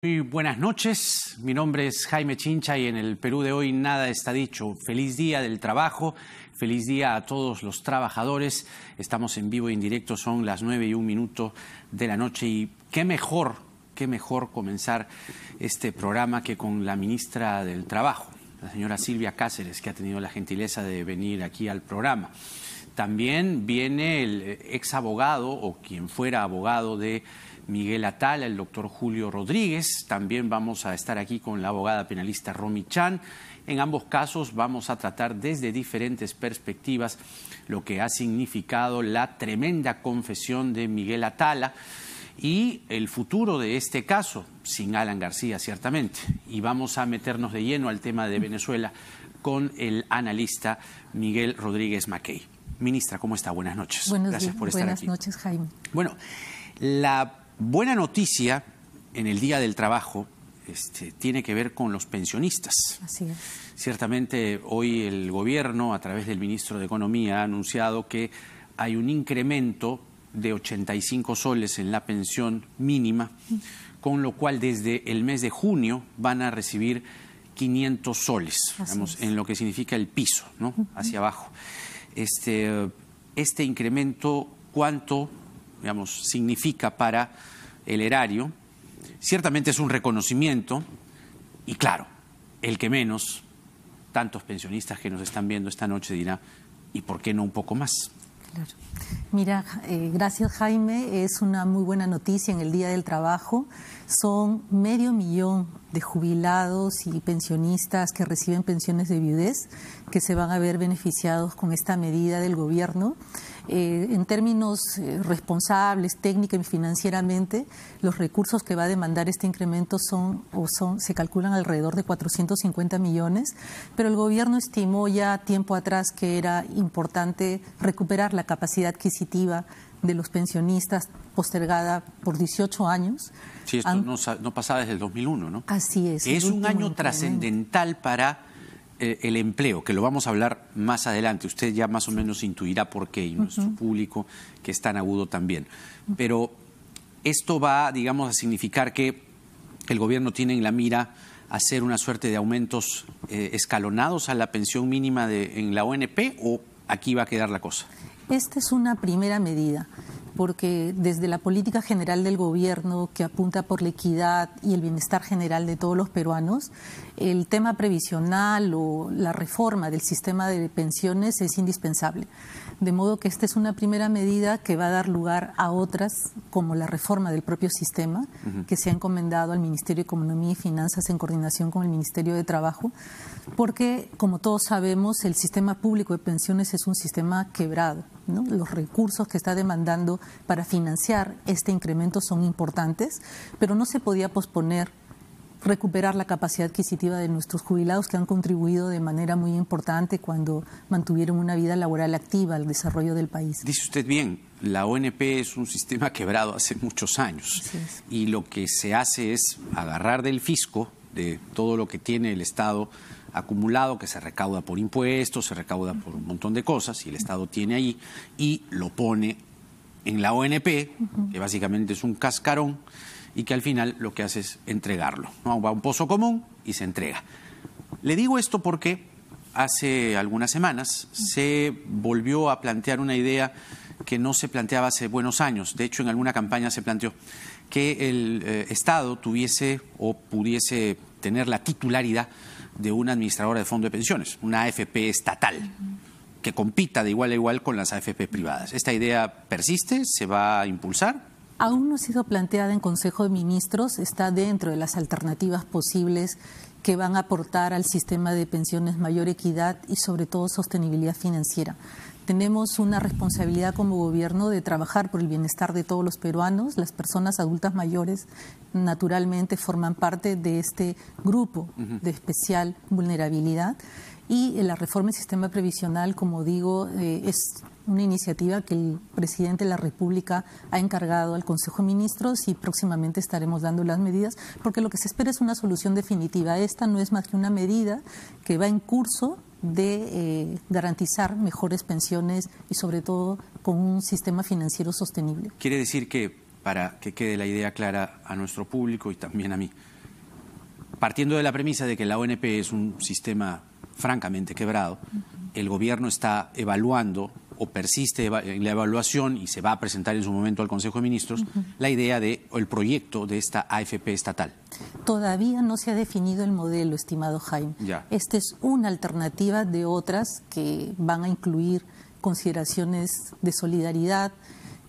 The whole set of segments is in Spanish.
Muy buenas noches, mi nombre es Jaime Chincha y en el Perú de hoy nada está dicho. Feliz día del trabajo, feliz día a todos los trabajadores. Estamos en vivo e en directo, son las 9:01 de la noche y qué mejor comenzar este programa que con la ministra del Trabajo, la señora Silvia Cáceres, que ha tenido la gentileza de venir aquí al programa. También viene el ex abogado o quien fuera abogado de Miguel Atala, el doctor Julio Rodríguez. También vamos a estar aquí con la abogada penalista Romy Chan. En ambos casos vamos a tratar desde diferentes perspectivas lo que ha significado la tremenda confesión de Miguel Atala y el futuro de este caso, sin Alan García ciertamente. Y vamos a meternos de lleno al tema de Venezuela con el analista Miguel Rodríguez Mackey. Ministra, ¿cómo está? Buenas noches. Gracias por estar aquí. Buenas noches, Jaime. Bueno, la buena noticia en el Día del Trabajo tiene que ver con los pensionistas. Así es. Ciertamente hoy el gobierno, a través del ministro de Economía, ha anunciado que hay un incremento de 85 soles en la pensión mínima, con lo cual desde el mes de junio van a recibir 500 soles, digamos, en lo que significa el piso, ¿no? Hacia abajo. Este incremento, ¿cuánto, digamos, significa para el erario? Ciertamente es un reconocimiento y claro, el que menos, tantos pensionistas que nos están viendo esta noche dirá, ¿y por qué no un poco más? Claro. Mira, gracias, Jaime, es una muy buena noticia en el Día del Trabajo. Son 500.000 de jubilados y pensionistas que reciben pensiones de viudez que se van a ver beneficiados con esta medida del gobierno. En términos responsables, técnica y financieramente, los recursos que va a demandar este incremento se calculan alrededor de 450 millones, pero el gobierno estimó ya tiempo atrás que era importante recuperar la capacidad adquisitiva de los pensionistas postergada por 18 años. Sí, esto no pasaba desde el 2001, ¿no? Así es. Es un año trascendental para el empleo, que lo vamos a hablar más adelante. Usted ya más o menos intuirá por qué, y nuestro público, que es tan agudo también. Pero esto va, digamos, a significar que el gobierno tiene en la mira hacer una suerte de aumentos escalonados a la pensión mínima en la ONP, ¿o aquí va a quedar la cosa? Esta es una primera medida, porque desde la política general del gobierno que apunta por la equidad y el bienestar general de todos los peruanos, el tema previsional o la reforma del sistema de pensiones es indispensable. De modo que esta es una primera medida que va a dar lugar a otras, como la reforma del propio sistema, que se ha encomendado al Ministerio de Economía y Finanzas en coordinación con el Ministerio de Trabajo, porque, como todos sabemos, el sistema público de pensiones es un sistema quebrado, ¿no? Los recursos que está demandando para financiar este incremento son importantes, pero no se podía posponer recuperar la capacidad adquisitiva de nuestros jubilados que han contribuido de manera muy importante cuando mantuvieron una vida laboral activa al desarrollo del país. Dice usted bien, la ONP es un sistema quebrado hace muchos años y lo que se hace es agarrar del fisco, de todo lo que tiene el Estado acumulado, que se recauda por impuestos, se recauda por un montón de cosas y el Estado tiene ahí, y lo pone en la ONP, que básicamente es un cascarón, y que al final lo que hace es entregarlo, ¿no? Va a un pozo común y se entrega. Le digo esto porque hace algunas semanas se volvió a plantear una idea que no se planteaba hace buenos años. De hecho, en alguna campaña se planteó que el Estado tuviese o pudiese tener la titularidad de una administradora de fondo de pensiones, una AFP estatal, que compita de igual a igual con las AFP privadas. ¿Esta idea persiste? ¿Se va a impulsar? Aún no ha sido planteada en Consejo de Ministros, está dentro de las alternativas posibles que van a aportar al sistema de pensiones mayor equidad y sobre todo sostenibilidad financiera. Tenemos una responsabilidad como gobierno de trabajar por el bienestar de todos los peruanos. Las personas adultas mayores naturalmente forman parte de este grupo de especial vulnerabilidad y la reforma del sistema previsional, como digo, es una iniciativa que el presidente de la República ha encargado al Consejo de Ministros y próximamente estaremos dando las medidas, porque lo que se espera es una solución definitiva. Esta no es más que una medida que va en curso de garantizar mejores pensiones y sobre todo con un sistema financiero sostenible. Quiere decir que, para que quede la idea clara a nuestro público y también a mí, partiendo de la premisa de que la ONP es un sistema francamente quebrado, el gobierno está evaluando o persiste en la evaluación y se va a presentar en su momento al Consejo de Ministros la idea o el proyecto de esta AFP estatal. Todavía no se ha definido el modelo, estimado Jaime. Ya. Esta es una alternativa de otras que van a incluir consideraciones de solidaridad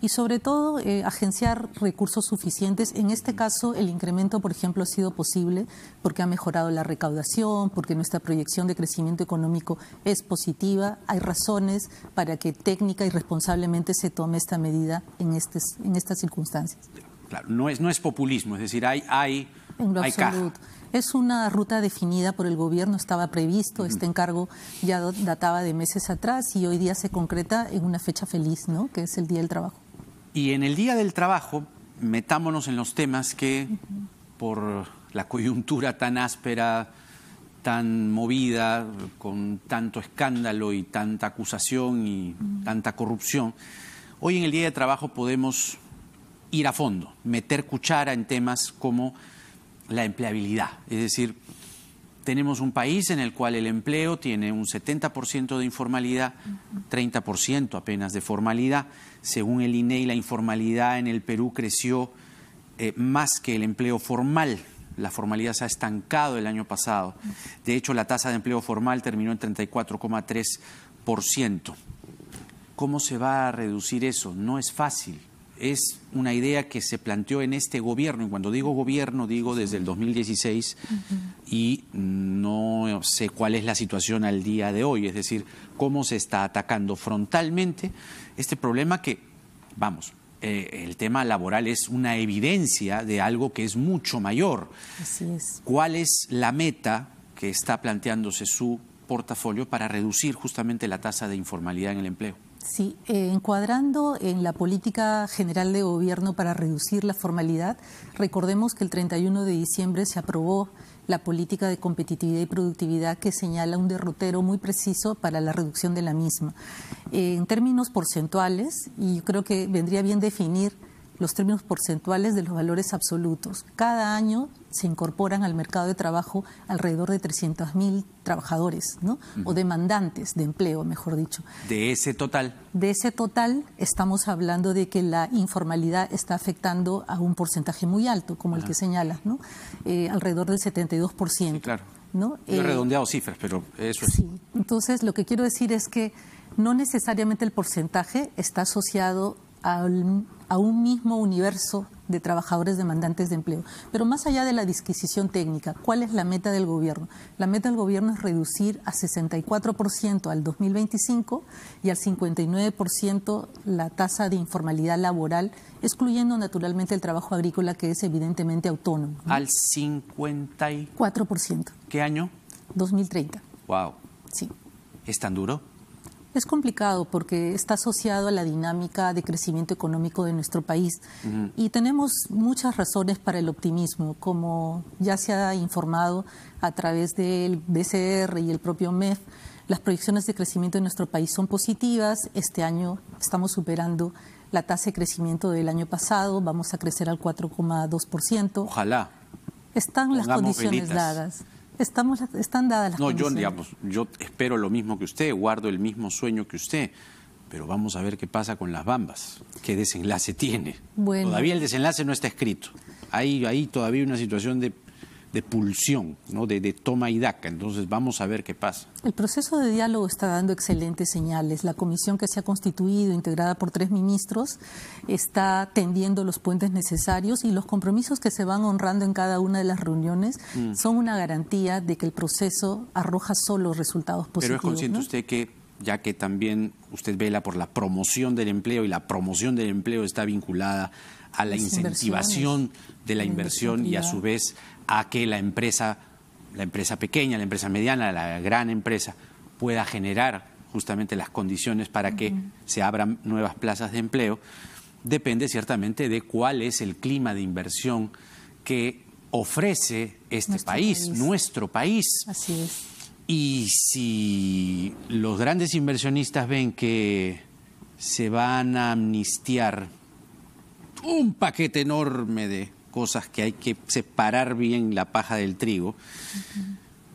y sobre todo agenciar recursos suficientes. En este caso el incremento, por ejemplo, ha sido posible porque ha mejorado la recaudación, porque nuestra proyección de crecimiento económico es positiva. Hay razones para que técnica y responsablemente se tome esta medida en estas circunstancias. Claro, no es populismo, es decir, hay absoluto. caja. Es una ruta definida por el gobierno, estaba previsto, este encargo ya databa de meses atrás y hoy día se concreta en una fecha feliz, ¿no?, que es el Día del Trabajo. Y en el Día del Trabajo, metámonos en los temas que, por la coyuntura tan áspera, tan movida, con tanto escándalo y tanta acusación y tanta corrupción, hoy en el Día del Trabajo podemos ir a fondo, meter cuchara en temas como la empleabilidad. Es decir, tenemos un país en el cual el empleo tiene un 70% de informalidad, 30% apenas de formalidad. Según el INEI, la informalidad en el Perú creció más que el empleo formal. La formalidad se ha estancado el año pasado. De hecho, la tasa de empleo formal terminó en 34,3%. ¿Cómo se va a reducir eso? No es fácil. Es una idea que se planteó en este gobierno, y cuando digo gobierno digo desde el 2016 y no sé cuál es la situación al día de hoy, es decir, cómo se está atacando frontalmente este problema que, vamos, el tema laboral es una evidencia de algo que es mucho mayor. Así es. ¿Cuál es la meta que está planteándose su portafolio para reducir justamente la tasa de informalidad en el empleo? Sí, encuadrando en la política general de gobierno para reducir la formalidad, recordemos que el 31 de diciembre se aprobó la política de competitividad y productividad que señala un derrotero muy preciso para la reducción de la misma. En términos porcentuales, y yo creo que vendría bien definir los términos porcentuales de los valores absolutos. Cada año se incorporan al mercado de trabajo alrededor de 300.000 trabajadores, ¿no? O demandantes de empleo, mejor dicho. ¿De ese total? De ese total estamos hablando de que la informalidad está afectando a un porcentaje muy alto, como el que señalas, ¿no? Alrededor del 72%. Sí, claro. ¿No? Yo he redondeado cifras, pero eso es. Sí, entonces lo que quiero decir es que no necesariamente el porcentaje está asociado a un mismo universo de trabajadores demandantes de empleo. Pero más allá de la disquisición técnica, ¿cuál es la meta del gobierno? La meta del gobierno es reducir a 64% al 2025 y al 59% la tasa de informalidad laboral, excluyendo naturalmente el trabajo agrícola, que es evidentemente autónomo, ¿no? Al 54%. ¿Qué año? 2030. Wow. Sí. ¿Es tan duro? Es complicado porque está asociado a la dinámica de crecimiento económico de nuestro país y tenemos muchas razones para el optimismo, como ya se ha informado a través del BCR y el propio MEF. Las proyecciones de crecimiento de nuestro país son positivas. Este año estamos superando la tasa de crecimiento del año pasado, vamos a crecer al 4,2%. Ojalá. Están las condiciones dadas. Están dadas las condiciones. Yo espero lo mismo que usted, guardo el mismo sueño que usted, pero vamos a ver qué pasa con las Bambas, qué desenlace tiene. Bueno. Todavía el desenlace no está escrito. Hay todavía una situación de pulsión, ¿no? de toma y daca, entonces vamos a ver qué pasa. El proceso de diálogo está dando excelentes señales. La comisión que se ha constituido, integrada por 3 ministros, está tendiendo los puentes necesarios y los compromisos que se van honrando en cada una de las reuniones son una garantía de que el proceso arroja solo resultados positivos. Pero es consciente, ¿no? usted que, ya que también usted vela por la promoción del empleo y la promoción del empleo está vinculada a la incentivación de la inversión y a su vez a que la empresa pequeña, la empresa mediana, la gran empresa pueda generar justamente las condiciones para que se abran nuevas plazas de empleo, depende ciertamente de cuál es el clima de inversión que ofrece nuestro país. Así es. Y si los grandes inversionistas ven que se van a amnistiar un paquete enorme de cosas que hay que separar bien la paja del trigo.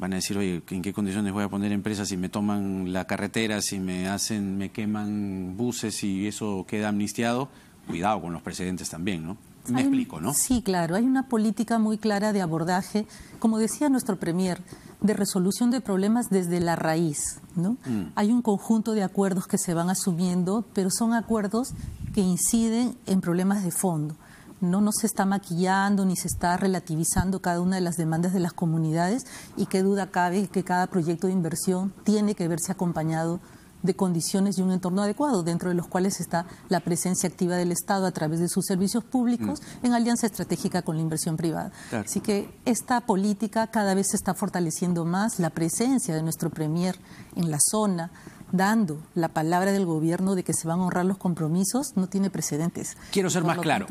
Van a decir, oye, ¿en qué condiciones voy a poner empresas si me toman la carretera, si me queman buses y eso queda amnistiado? Cuidado con los precedentes también, ¿no? Me explico, ¿no? Sí, claro. Hay una política muy clara de abordaje, como decía nuestro premier, de resolución de problemas desde la raíz, ¿no? Hay un conjunto de acuerdos que se van asumiendo, pero son acuerdos que inciden en problemas de fondo. No se está maquillando ni se está relativizando cada una de las demandas de las comunidades, y qué duda cabe que cada proyecto de inversión tiene que verse acompañado de condiciones y un entorno adecuado, dentro de los cuales está la presencia activa del Estado a través de sus servicios públicos en alianza estratégica con la inversión privada. Claro. Así que esta política cada vez se está fortaleciendo más, la presencia de nuestro premier en la zona, dando la palabra del gobierno de que se van a honrar los compromisos, no tiene precedentes. Quiero ser más claro.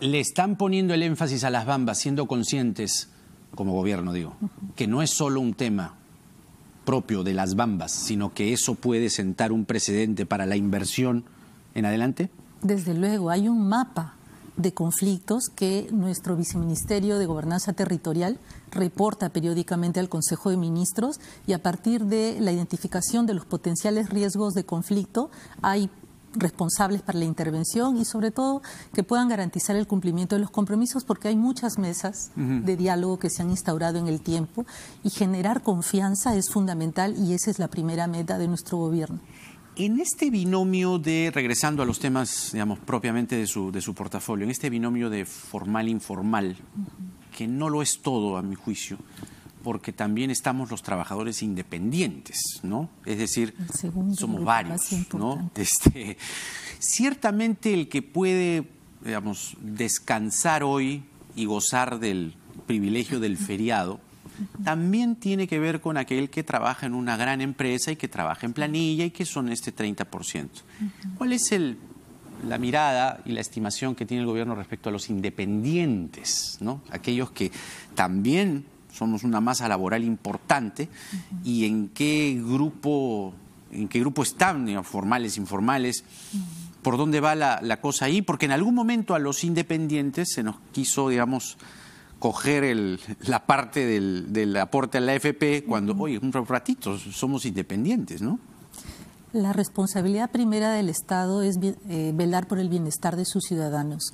Le están poniendo el énfasis a las Bambas, siendo conscientes, como gobierno digo, que no es solo un tema propio de las Bambas, sino que eso puede sentar un precedente para la inversión en adelante? Desde luego, hay un mapa de conflictos que nuestro Viceministerio de Gobernanza Territorial reporta periódicamente al Consejo de Ministros, y a partir de la identificación de los potenciales riesgos de conflicto hay responsables para la intervención, y sobre todo que puedan garantizar el cumplimiento de los compromisos, porque hay muchas mesas de diálogo que se han instaurado en el tiempo, y generar confianza es fundamental, y esa es la primera meta de nuestro gobierno. En este binomio de, regresando a los temas, digamos, propiamente de su portafolio, en este binomio de formal-informal, que no lo es todo a mi juicio, porque también estamos los trabajadores independientes, ¿no? Es decir, somos varios, ¿no? Ciertamente el que puede, digamos, descansar hoy y gozar del privilegio del feriado, también tiene que ver con aquel que trabaja en una gran empresa y que trabaja en planilla y que son este 30%. ¿Cuál es la mirada y la estimación que tiene el gobierno respecto a los independientes, ¿no? Aquellos que también somos una masa laboral importante, y en qué grupo están, digamos, formales, informales, por dónde va la cosa ahí? Porque en algún momento a los independientes se nos quiso, digamos, coger la parte del aporte a la AFP cuando, oye, un ratito, somos independientes, ¿no? La responsabilidad primera del Estado es velar por el bienestar de sus ciudadanos.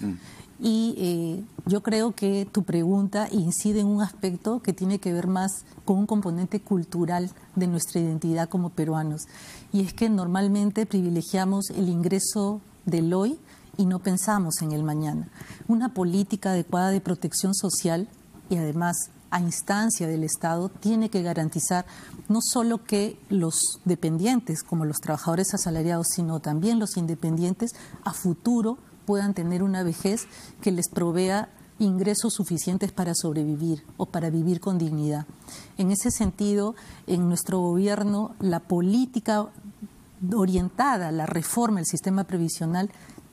Y yo creo que tu pregunta incide en un aspecto que tiene que ver más con un componente cultural de nuestra identidad como peruanos. Y es que normalmente privilegiamos el ingreso del hoy y no pensamos en el mañana. Una política adecuada de protección social, y además a instancia del Estado, tiene que garantizar no solo que los dependientes, como los trabajadores asalariados, sino también los independientes, a futuro puedan tener una vejez que les provea ingresos suficientes para sobrevivir o para vivir con dignidad. En ese sentido, en nuestro gobierno, la política orientada a la reforma del sistema previsional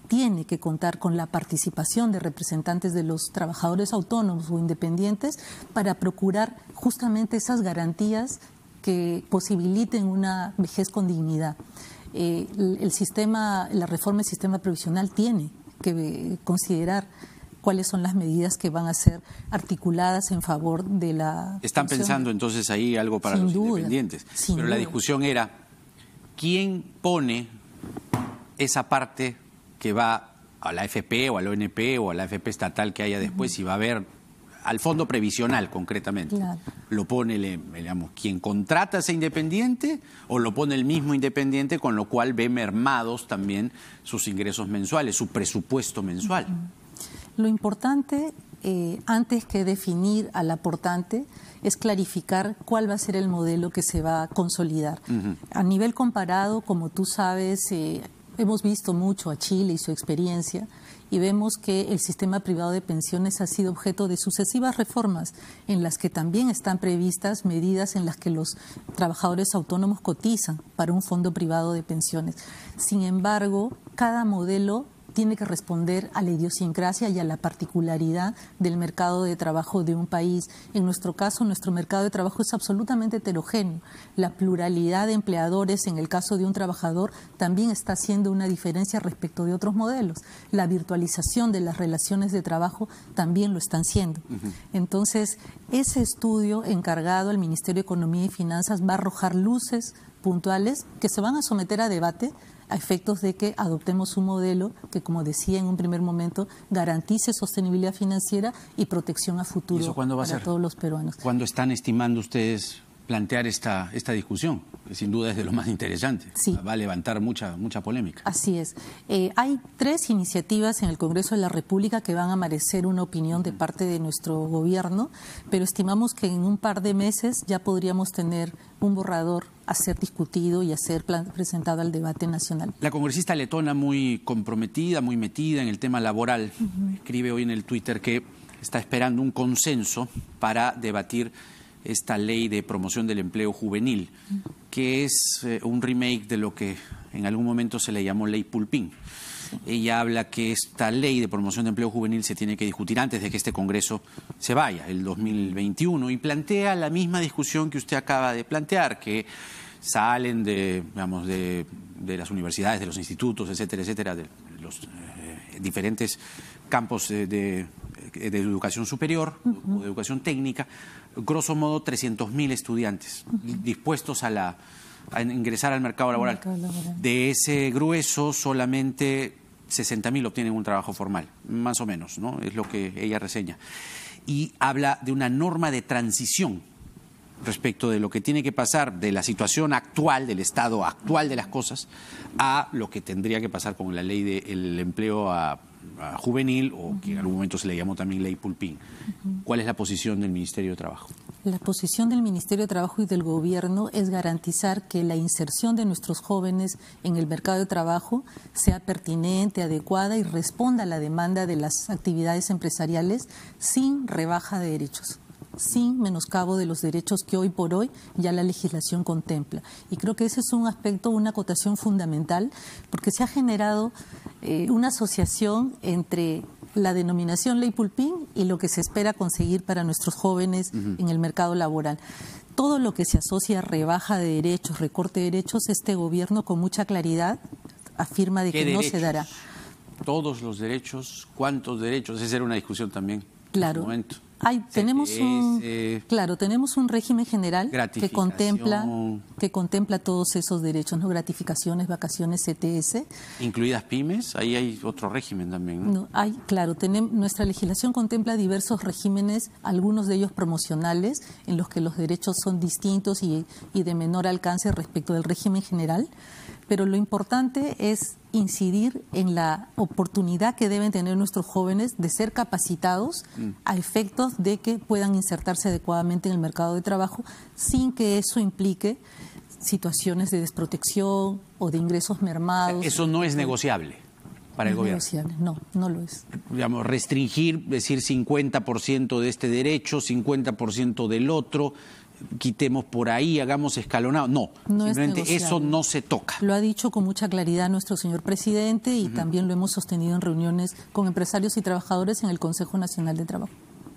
tiene que contar con la participación de representantes de los trabajadores autónomos o independientes para procurar justamente esas garantías que posibiliten una vejez con dignidad. La reforma del sistema previsional tiene que considerar cuáles son las medidas que van a ser articuladas en favor de la... Están pensando entonces ahí algo para los independientes. Pero la discusión era, ¿quién pone esa parte que va a la AFP o a la ONP o a la AFP estatal que haya después, y va a haber al fondo previsional concretamente? Claro. ¿Lo pone, digamos, quien contrata a ese independiente, o lo pone el mismo independiente, con lo cual ve mermados también sus ingresos mensuales, su presupuesto mensual? Lo importante, antes que definir al aportante, es clarificar cuál va a ser el modelo que se va a consolidar. A nivel comparado, como tú sabes, hemos visto mucho a Chile y su experiencia, y vemos que el sistema privado de pensiones ha sido objeto de sucesivas reformas, en las que también están previstas medidas en las que los trabajadores autónomos cotizan para un fondo privado de pensiones. Sin embargo, cada modelo tiene que responder a la idiosincrasia y a la particularidad del mercado de trabajo de un país. En nuestro caso, nuestro mercado de trabajo es absolutamente heterogéneo. La pluralidad de empleadores, en el caso de un trabajador, también está haciendo una diferencia respecto de otros modelos. La virtualización de las relaciones de trabajo también lo están siendo. Entonces, ese estudio encargado al Ministerio de Economía y Finanzas va a arrojar luces puntuales que se van a someter a debate a efectos de que adoptemos un modelo que, como decía en un primer momento, garantice sostenibilidad financiera y protección a futuro. ¿Y eso cuándo va a ser? Todos los peruanos. ¿Cuándo están estimando ustedes plantear esta discusión? Que sin duda es de lo más interesante. Sí. Va a levantar mucha polémica. Así es. Hay 3 iniciativas en el Congreso de la República que van a merecer una opinión de parte de nuestro gobierno, pero estimamos que en un par de meses ya podríamos tener un borrador a ser discutido y a ser presentado al debate nacional. La congresista letona, muy comprometida, muy metida en el tema laboral, escribe hoy en el Twitter que está esperando un consenso para debatir esta ley de promoción del empleo juvenil, que es un remake de lo que en algún momento se le llamó ley Pulpín. Ella habla que esta ley de promoción de empleo juvenil se tiene que discutir antes de que este Congreso se vaya, el 2021, y plantea la misma discusión que usted acaba de plantear, que salen de las universidades, de los institutos, etcétera, etcétera, de los diferentes campos de educación superior o de educación técnica, grosso modo 300.000 estudiantes dispuestos a ingresar al mercado laboral. De ese grueso, solamente 60.000 obtienen un trabajo formal, más o menos, ¿no? Es lo que ella reseña. Y habla de una norma de transición respecto de lo que tiene que pasar de la situación actual, del estado actual de las cosas, a lo que tendría que pasar con la ley del empleo juvenil, o que en algún momento se le llamó también ley Pulpín. ¿Cuál es la posición del Ministerio de Trabajo? La posición del Ministerio de Trabajo y del Gobierno es garantizar que la inserción de nuestros jóvenes en el mercado de trabajo sea pertinente, adecuada y responda a la demanda de las actividades empresariales sin rebaja de derechos, sin menoscabo de los derechos que hoy por hoy ya la legislación contempla. Y creo que ese es un aspecto, una acotación fundamental, porque se ha generado una asociación entre la denominación ley Pulpín y lo que se espera conseguir para nuestros jóvenes en el mercado laboral. Todo lo que se asocia a rebaja de derechos, recorte de derechos, este gobierno con mucha claridad afirma de que no se dará. ¿Todos los derechos? ¿Cuántos derechos? Esa era una discusión también. Claro. En su momento. Tenemos un régimen general que contempla todos esos derechos, ¿no? Gratificaciones, vacaciones, CTS. ¿Incluidas pymes? Ahí hay otro régimen también, ¿no? Nuestra legislación contempla diversos regímenes, algunos de ellos promocionales, en los que los derechos son distintos y de menor alcance respecto del régimen general. Pero lo importante es incidir en la oportunidad que deben tener nuestros jóvenes de ser capacitados a efectos de que puedan insertarse adecuadamente en el mercado de trabajo sin que eso implique situaciones de desprotección o de ingresos mermados. Eso no es negociable para el gobierno. No, no lo es. Digamos, restringir, decir 50% de este derecho, 50% del otro, quitemos por ahí, hagamos escalonado. No, simplemente eso no se toca. Lo ha dicho con mucha claridad nuestro señor presidente y también lo hemos sostenido en reuniones con empresarios y trabajadores en el Consejo Nacional de Trabajo.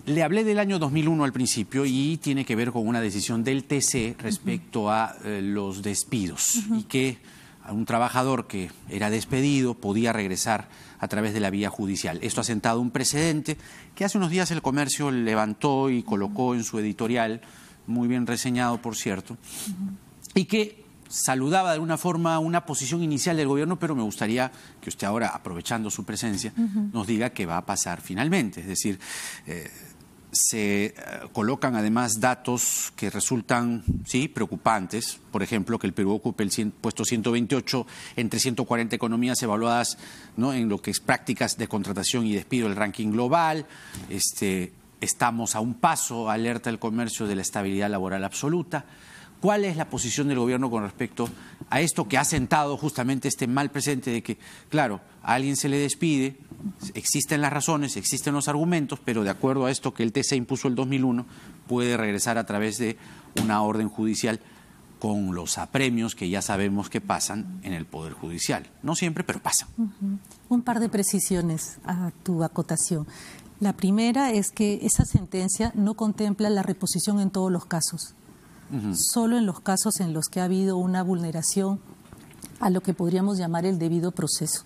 Le hablé del año 2001 al principio y tiene que ver con una decisión del TC respecto a los despidos y que a un trabajador que era despedido podía regresar a través de la vía judicial. Esto ha sentado un precedente que hace unos días El Comercio levantó y colocó en su editorial, muy bien reseñado, por cierto, y que saludaba de alguna forma una posición inicial del gobierno, pero me gustaría que usted ahora, aprovechando su presencia, nos diga qué va a pasar finalmente. Es decir, se colocan además datos que resultan preocupantes. Por ejemplo, que el Perú ocupe el puesto 128 entre 140 economías evaluadas, ¿no?, en lo que es prácticas de contratación y despido del ranking global. Estamos a un paso, alerta el Comercio, de la estabilidad laboral absoluta. ¿Cuál es la posición del gobierno con respecto a esto que ha sentado justamente este mal presente de que, claro, a alguien se le despide, existen las razones, existen los argumentos, pero de acuerdo a esto que el TC impuso el 2001, puede regresar a través de una orden judicial? con los apremios que ya sabemos que pasan en el Poder Judicial. No siempre, pero pasan. Un par de precisiones a tu acotación. La primera es que esa sentencia no contempla la reposición en todos los casos. Solo en los casos en los que ha habido una vulneración a lo que podríamos llamar el debido proceso.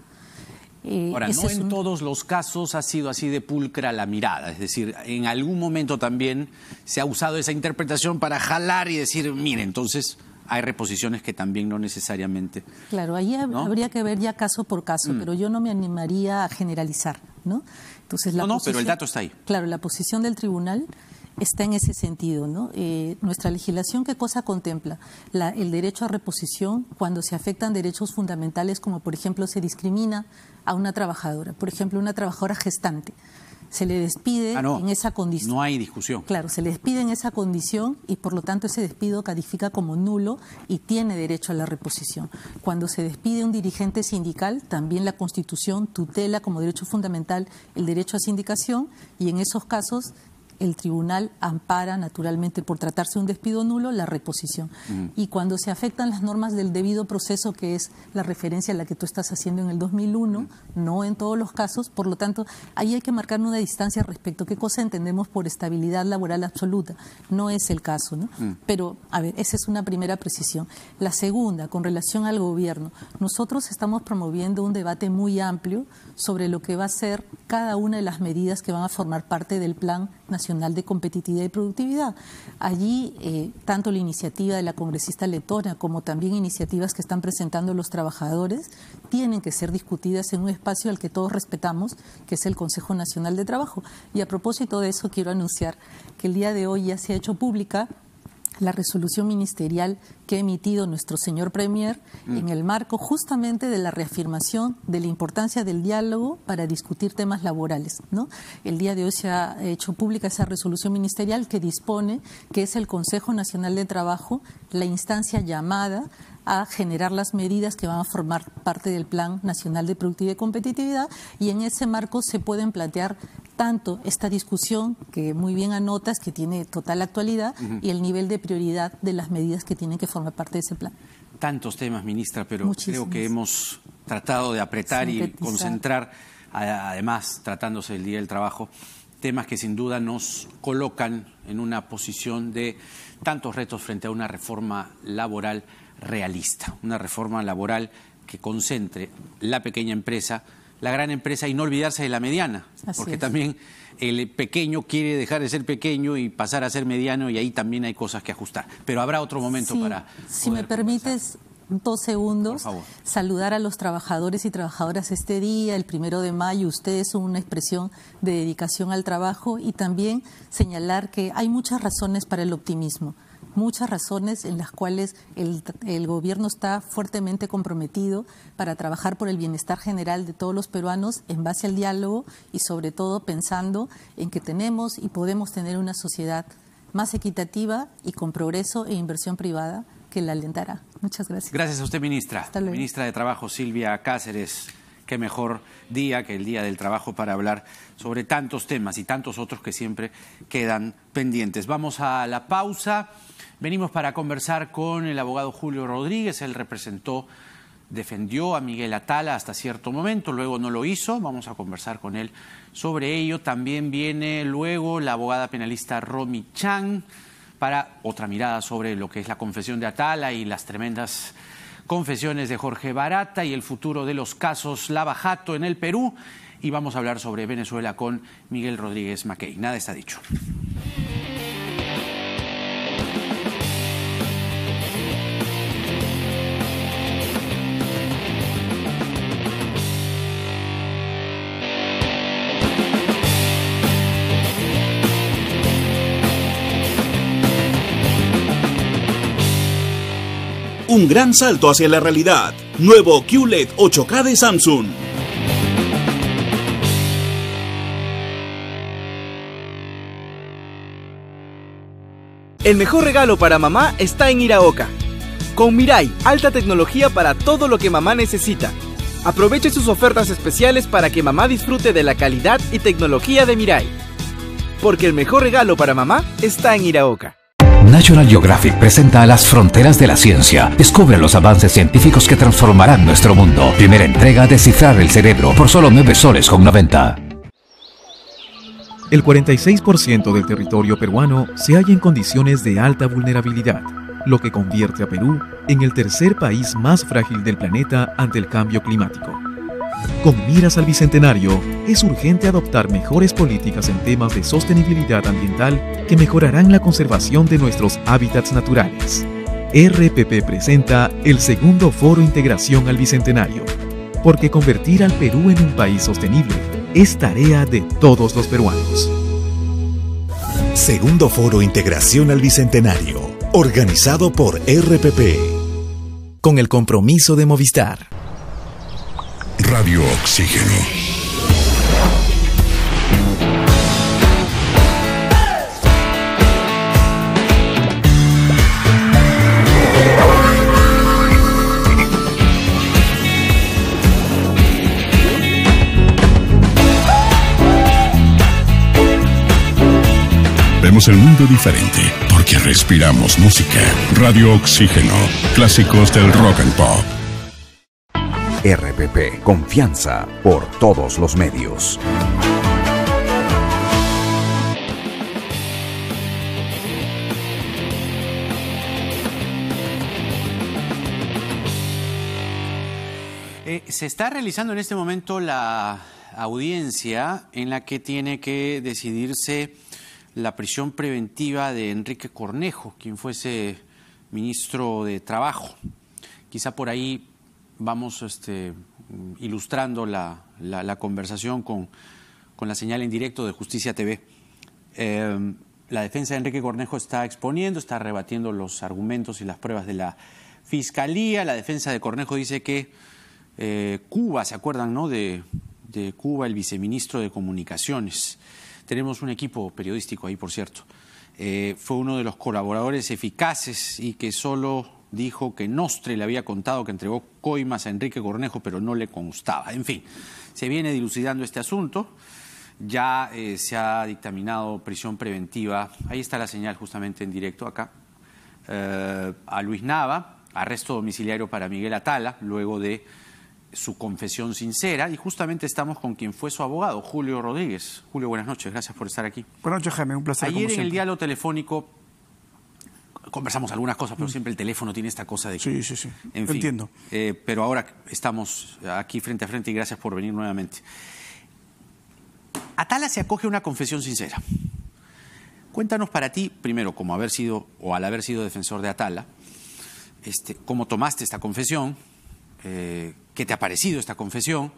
Ahora, no en todos los casos ha sido así de pulcra la mirada, es decir, en algún momento también se ha usado esa interpretación para jalar y decir, mire, entonces hay reposiciones que también no necesariamente... Claro, ahí habría que ver ya caso por caso, pero yo no me animaría a generalizar, ¿no? Entonces, pero el dato está ahí. Claro, la posición del tribunal está en ese sentido, ¿no? Nuestra legislación, ¿qué cosa contempla? El derecho a reposición cuando se afectan derechos fundamentales, como por ejemplo se discrimina a una trabajadora, por ejemplo una trabajadora gestante. Se le despide en esa condición. No hay discusión. Claro, se le despide en esa condición y por lo tanto ese despido califica como nulo y tiene derecho a la reposición. Cuando se despide un dirigente sindical, también la Constitución tutela como derecho fundamental el derecho a sindicación y en esos casos el tribunal ampara naturalmente por tratarse de un despido nulo la reposición. Y cuando se afectan las normas del debido proceso, que es la referencia a la que tú estás haciendo en el 2001, no en todos los casos, por lo tanto, ahí hay que marcar una distancia respecto a qué cosa entendemos por estabilidad laboral absoluta. No es el caso, ¿no? Pero, a ver, esa es una primera precisión. La segunda, con relación al gobierno, nosotros estamos promoviendo un debate muy amplio sobre lo que va a ser cada una de las medidas que van a formar parte del Plan Nacional de Competitividad y Productividad. Allí, tanto la iniciativa de la congresista letona como también iniciativas que están presentando los trabajadores tienen que ser discutidas en un espacio al que todos respetamos, que es el Consejo Nacional de Trabajo. Y a propósito de eso, quiero anunciar que el día de hoy ya se ha hecho pública la resolución ministerial que ha emitido nuestro señor Premier en el marco justamente de la reafirmación de la importancia del diálogo para discutir temas laborales, ¿no? El día de hoy se ha hecho pública esa resolución ministerial que dispone que es el Consejo Nacional de Trabajo la instancia llamada a generar las medidas que van a formar parte del Plan Nacional de Productividad y Competitividad y en ese marco se pueden plantear tanto esta discusión, que muy bien anotas, que tiene total actualidad, y el nivel de prioridad de las medidas que tienen que formar parte de ese plan. Tantos temas, ministra, pero creo que hemos tratado de apretar y concentrar, además, tratándose del Día del Trabajo, temas que sin duda nos colocan en una posición de tantos retos frente a una reforma laboral realista, una reforma laboral que concentre la pequeña empresa, la gran empresa y no olvidarse de la mediana, porque también el pequeño quiere dejar de ser pequeño y pasar a ser mediano y ahí también hay cosas que ajustar. Pero habrá otro momento para... Si me permites 2 segundos, saludar a los trabajadores y trabajadoras este día, el 1 de mayo, ustedes son una expresión de dedicación al trabajo y también señalar que hay muchas razones para el optimismo. Muchas razones en las cuales el gobierno está fuertemente comprometido para trabajar por el bienestar general de todos los peruanos en base al diálogo y sobre todo pensando en que tenemos y podemos tener una sociedad más equitativa y con progreso e inversión privada que la alentará. Muchas gracias. Gracias a usted, ministra. Hasta luego. Ministra de Trabajo, Silvia Cáceres. Qué mejor día que el Día del Trabajo para hablar sobre tantos temas y tantos otros que siempre quedan pendientes. Vamos a la pausa. Venimos para conversar con el abogado Julio Rodríguez. Él defendió a Miguel Atala hasta cierto momento, luego no lo hizo. Vamos a conversar con él sobre ello. También viene luego la abogada penalista Romy Chan para otra mirada sobre lo que es la confesión de Atala y las tremendas confesiones de Jorge Barata y el futuro de los casos Lava Jato en el Perú. Y vamos a hablar sobre Venezuela con Miguel Rodríguez Mackey. Nada está dicho. Un gran salto hacia la realidad. Nuevo QLED 8K de Samsung. El mejor regalo para mamá está en Iraoka. Con Mirai, alta tecnología para todo lo que mamá necesita. Aproveche sus ofertas especiales para que mamá disfrute de la calidad y tecnología de Mirai. Porque el mejor regalo para mamá está en Iraoka. National Geographic presenta Las fronteras de la ciencia. Descubre los avances científicos que transformarán nuestro mundo. Primera entrega, Descifrar el cerebro, por solo 9,90 soles. El 46% del territorio peruano se halla en condiciones de alta vulnerabilidad, lo que convierte a Perú en el tercer país más frágil del planeta ante el cambio climático. Con miras al Bicentenario, es urgente adoptar mejores políticas en temas de sostenibilidad ambiental que mejorarán la conservación de nuestros hábitats naturales. RPP presenta el segundo Foro Integración al Bicentenario, porque convertir al Perú en un país sostenible es tarea de todos los peruanos. Segundo Foro Integración al Bicentenario, organizado por RPP. Con el compromiso de Movistar. Radio Oxígeno. Vemos el mundo diferente porque respiramos música. Radio Oxígeno. Clásicos del rock and pop. RPP, confianza por todos los medios. Se está realizando en este momento la audiencia en la que tiene que decidirse la prisión preventiva de Enrique Cornejo, quien fuese ministro de Trabajo. Quizá por ahí vamos ilustrando la conversación con la señal en directo de Justicia TV. La defensa de Enrique Cornejo está exponiendo, está rebatiendo los argumentos y las pruebas de la Fiscalía. La defensa de Cornejo dice que Cuba, ¿se acuerdan, no? De Cuba, el viceministro de Comunicaciones. Tenemos un equipo periodístico ahí, por cierto. Fue uno de los colaboradores eficaces y que solo dijo que Nostre le había contado que entregó coimas a Enrique Cornejo, pero no le constaba. En fin, se viene dilucidando este asunto. Ya se ha dictaminado prisión preventiva. Ahí está la señal justamente en directo acá. A Luis Nava, arresto domiciliario para Miguel Atala, luego de su confesión sincera. Y justamente estamos con quien fue su abogado, Julio Rodríguez. Julio, buenas noches. Gracias por estar aquí. Buenas noches, Jaime. Un placer. Ayer en el diálogo telefónico conversamos algunas cosas, pero siempre el teléfono tiene esta cosa de que... Sí. En fin, entiendo. Pero ahora estamos aquí frente a frente y gracias por venir nuevamente. Atala se acoge a una confesión sincera. Cuéntanos para ti, primero, como haber sido, o al haber sido defensor de Atala, cómo tomaste esta confesión, qué te ha parecido esta confesión,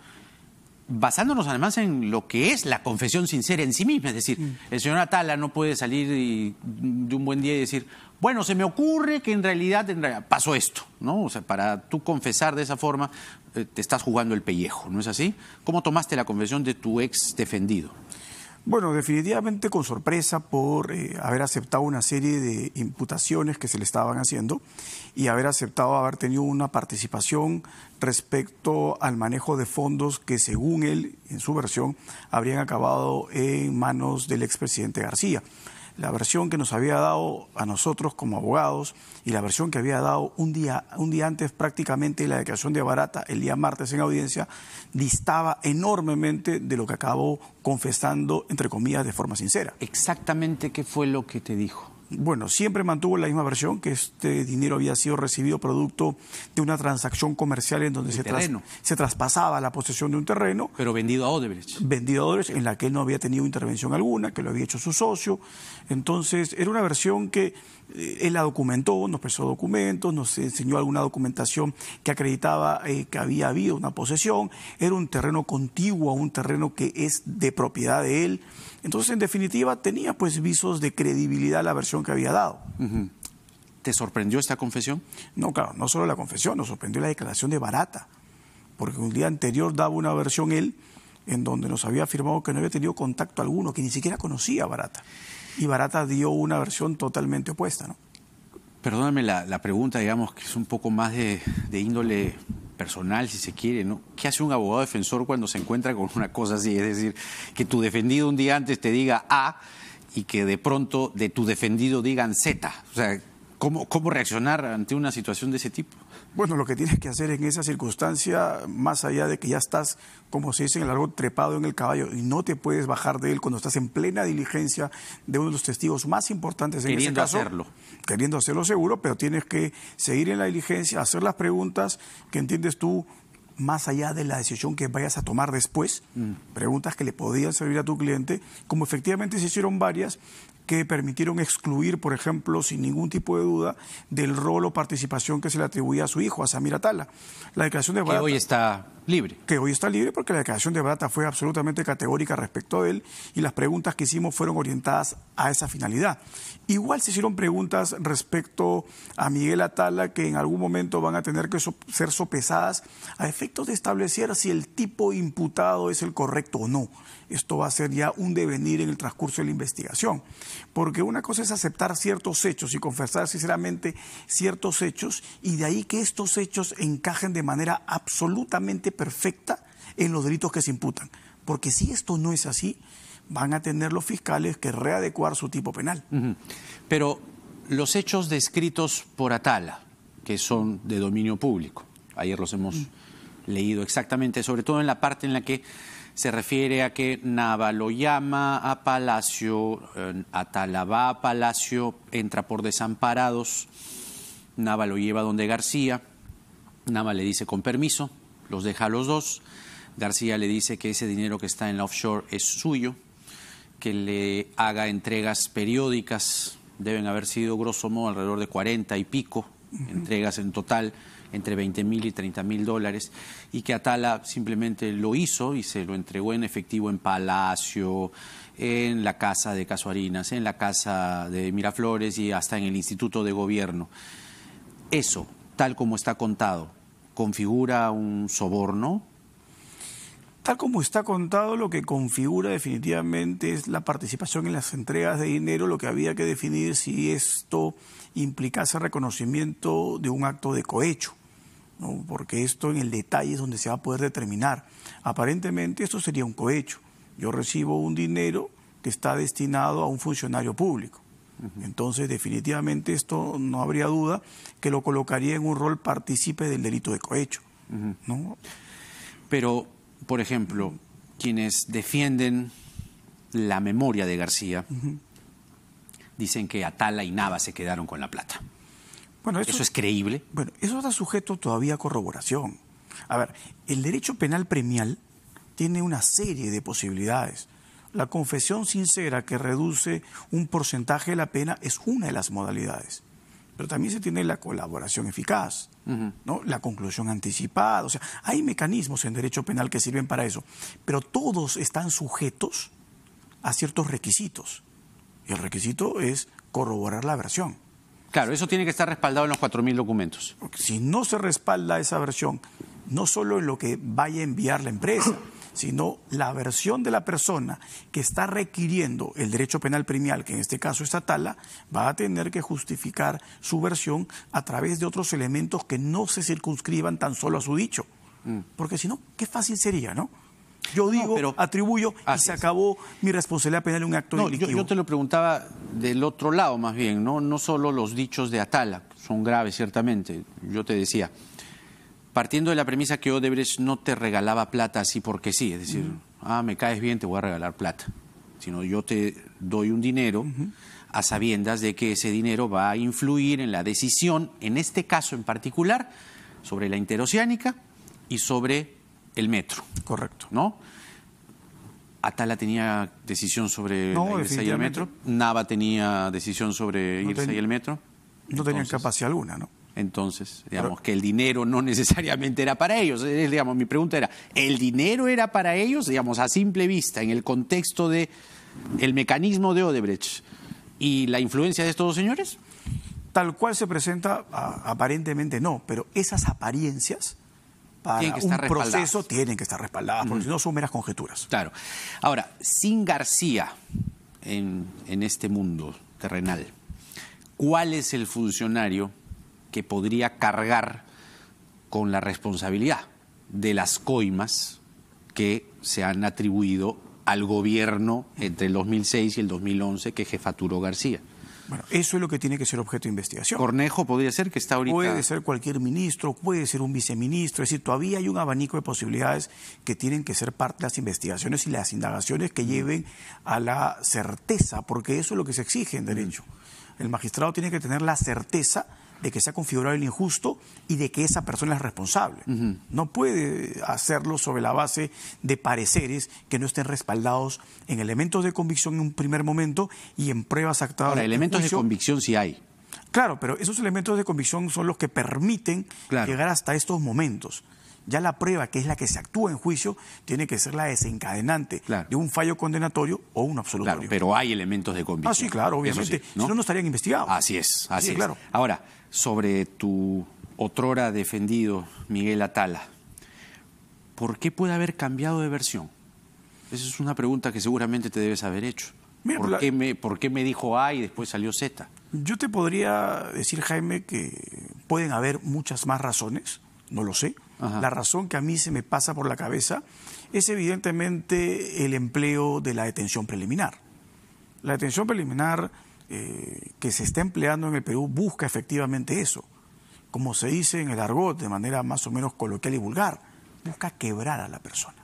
basándonos además en lo que es la confesión sincera en sí misma. Es decir, el señor Atala no puede salir de un buen día y decir, bueno, se me ocurre que en realidad pasó esto, ¿no? O sea, para tú confesar de esa forma, te estás jugando el pellejo, ¿no es así? ¿Cómo tomaste la confesión de tu ex defendido? Bueno, definitivamente con sorpresa por haber aceptado una serie de imputaciones que se le estaban haciendo y haber aceptado haber tenido una participación respecto al manejo de fondos que, según él, en su versión, habrían acabado en manos del expresidente García. La versión que nos había dado a nosotros como abogados y la versión que había dado un día antes prácticamente la declaración de Barata, el día martes en audiencia, distaba enormemente de lo que acabó confesando, entre comillas, de forma sincera. ¿Exactamente qué fue lo que te dijo? Bueno, siempre mantuvo la misma versión, que este dinero había sido recibido producto de una transacción comercial en donde se traspasaba la posesión de un terreno. Pero vendido a Odebrecht. Vendido a Odebrecht, en la que él no había tenido intervención alguna, que lo había hecho su socio. Entonces, era una versión que él la documentó, nos prestó documentos, nos enseñó alguna documentación que acreditaba que había habido una posesión. Era un terreno contiguo a un terreno que es de propiedad de él. Entonces, en definitiva, tenía pues visos de credibilidad la versión que había dado. ¿Te sorprendió esta confesión? No, claro, no solo la confesión, nos sorprendió la declaración de Barata, porque un día anterior daba una versión él en donde nos había afirmado que no había tenido contacto alguno, que ni siquiera conocía a Barata. Y Barata dio una versión totalmente opuesta, ¿no? Perdóname la pregunta, digamos, que es un poco más de índole personal, si se quiere, ¿no? ¿Qué hace un abogado defensor cuando se encuentra con una cosa así? Es decir, que tu defendido un día antes te diga A y que de pronto de tu defendido digan Z. O sea, ¿cómo reaccionar ante una situación de ese tipo? Bueno, lo que tienes que hacer en esa circunstancia, más allá de que ya estás, como se dice en el argot, trepado en el caballo y no te puedes bajar de él cuando estás en plena diligencia de uno de los testigos más importantes en ese caso. Queriendo hacerlo seguro, pero tienes que seguir en la diligencia, hacer las preguntas que entiendes tú, más allá de la decisión que vayas a tomar después, preguntas que le podían servir a tu cliente, como efectivamente se hicieron varias, que permitieron excluir, por ejemplo, sin ningún tipo de duda, del rol o participación que se le atribuía a su hijo, a Samir Atala. La declaración de Barata, que hoy está libre. Que hoy está libre porque la declaración de Barata fue absolutamente categórica respecto a él y las preguntas que hicimos fueron orientadas a esa finalidad. Igual se hicieron preguntas respecto a Miguel Atala que en algún momento van a tener que ser sopesadas a efectos de establecer si el tipo imputado es el correcto o no. Esto va a ser ya un devenir en el transcurso de la investigación. Porque una cosa es aceptar ciertos hechos y confesar sinceramente ciertos hechos y de ahí que estos hechos encajen de manera absolutamente perfecta en los delitos que se imputan. Porque si esto no es así, van a tener los fiscales que readecuar su tipo penal. Pero los hechos descritos por Atala, que son de dominio público, ayer los hemos leído exactamente, sobre todo en la parte en la que se refiere a que Nava lo llama a Palacio, Atala va a Palacio, entra por desamparados, Nava lo lleva donde García, Nava le dice con permiso, los deja a los dos, García le dice que ese dinero que está en la offshore es suyo, que le haga entregas periódicas, deben haber sido grosso modo alrededor de 40 y pico entregas en total, entre $20,000 y $30,000, y que Atala simplemente lo hizo y se lo entregó en efectivo en Palacio, en la casa de Casuarinas, en la casa de Miraflores y hasta en el Instituto de Gobierno. Eso, tal como está contado, ¿configura un soborno? Tal como está contado, lo que configura definitivamente es la participación en las entregas de dinero, lo que había que definir si esto implicase reconocimiento de un acto de cohecho, ¿no? Porque esto en el detalle es donde se va a poder determinar. Aparentemente esto sería un cohecho. Yo recibo un dinero que está destinado a un funcionario público. Entonces definitivamente esto no habría duda que lo colocaría en un rol partícipe del delito de cohecho, ¿no? Pero, por ejemplo, quienes defienden la memoria de García dicen que Atala y Nava se quedaron con la plata. Bueno, ¿eso es creíble? Bueno, eso está sujeto todavía a corroboración. A ver, el derecho penal premial tiene una serie de posibilidades. La confesión sincera que reduce un porcentaje de la pena es una de las modalidades. Pero también se tiene la colaboración eficaz, ¿no? La conclusión anticipada. O sea, hay mecanismos en derecho penal que sirven para eso. Pero todos están sujetos a ciertos requisitos. Y el requisito es corroborar la versión. Claro, eso tiene que estar respaldado en los 4.000 documentos. Porque si no se respalda esa versión, no solo en lo que vaya a enviar la empresa, sino la versión de la persona que está requiriendo el derecho penal premial, que en este caso es Atala, va a tener que justificar su versión a través de otros elementos que no se circunscriban tan solo a su dicho. Porque si no, qué fácil sería, ¿no? Yo digo, pero atribuyo y se acabó mi responsabilidad penal en un acto delictivo. Yo te lo preguntaba del otro lado más bien, no solo los dichos de Atala, son graves ciertamente. Yo te decía, partiendo de la premisa que Odebrecht no te regalaba plata así porque sí, es decir, me caes bien, te voy a regalar plata, sino yo te doy un dinero a sabiendas de que ese dinero va a influir en la decisión, en este caso en particular, sobre la interoceánica y sobre el metro. Correcto. ¿No? Atala tenía decisión sobre irse y el metro. Nava tenía decisión sobre irse y el metro. No tenían capacidad alguna, ¿no? Entonces, digamos que el dinero no necesariamente era para ellos. Digamos, mi pregunta era, ¿el dinero era para ellos? Digamos, a simple vista, en el contexto de el mecanismo de Odebrecht y la influencia de estos dos señores. Tal cual se presenta, aparentemente no, pero esas apariencias para un proceso tienen que estar respaldadas, porque si no son meras conjeturas. Claro. Ahora, sin García en este mundo terrenal, ¿cuál es el funcionario que podría cargar con la responsabilidad de las coimas que se han atribuido al gobierno entre el 2006 y el 2011 que jefaturó García. Bueno, eso es lo que tiene que ser objeto de investigación. Cornejo podría ser que está ahorita... Puede ser cualquier ministro, puede ser un viceministro, es decir, todavía hay un abanico de posibilidades que tienen que ser parte de las investigaciones y las indagaciones que lleven a la certeza, porque eso es lo que se exige en derecho. El magistrado tiene que tener la certeza de que se ha configurado el injusto y de que esa persona es responsable. No puede hacerlo sobre la base de pareceres que no estén respaldados en elementos de convicción en un primer momento y en pruebas actadas. Ahora, elementos de convicción sí hay. Claro, pero esos elementos de convicción son los que permiten llegar hasta estos momentos. Ya la prueba, que es la que se actúa en juicio, tiene que ser la desencadenante de un fallo condenatorio o un absolutorio. Claro, pero hay elementos de convicción. Ah, sí, claro, obviamente. Sí, ¿no? Si no, no estarían investigados. Así es, así es. Claro. Ahora, sobre tu otrora defendido Miguel Atala, ¿por qué puede haber cambiado de versión? Esa es una pregunta que seguramente te debes haber hecho. Mira, ¿Por qué me dijo A y después salió Z? Yo te podría decir, Jaime, que pueden haber muchas más razones, no lo sé. Ajá. La razón que a mí se me pasa por la cabeza es evidentemente el empleo de la detención preliminar. La detención preliminar que se está empleando en el Perú busca efectivamente eso. Como se dice en el argot, de manera más o menos coloquial y vulgar, busca quebrar a la persona.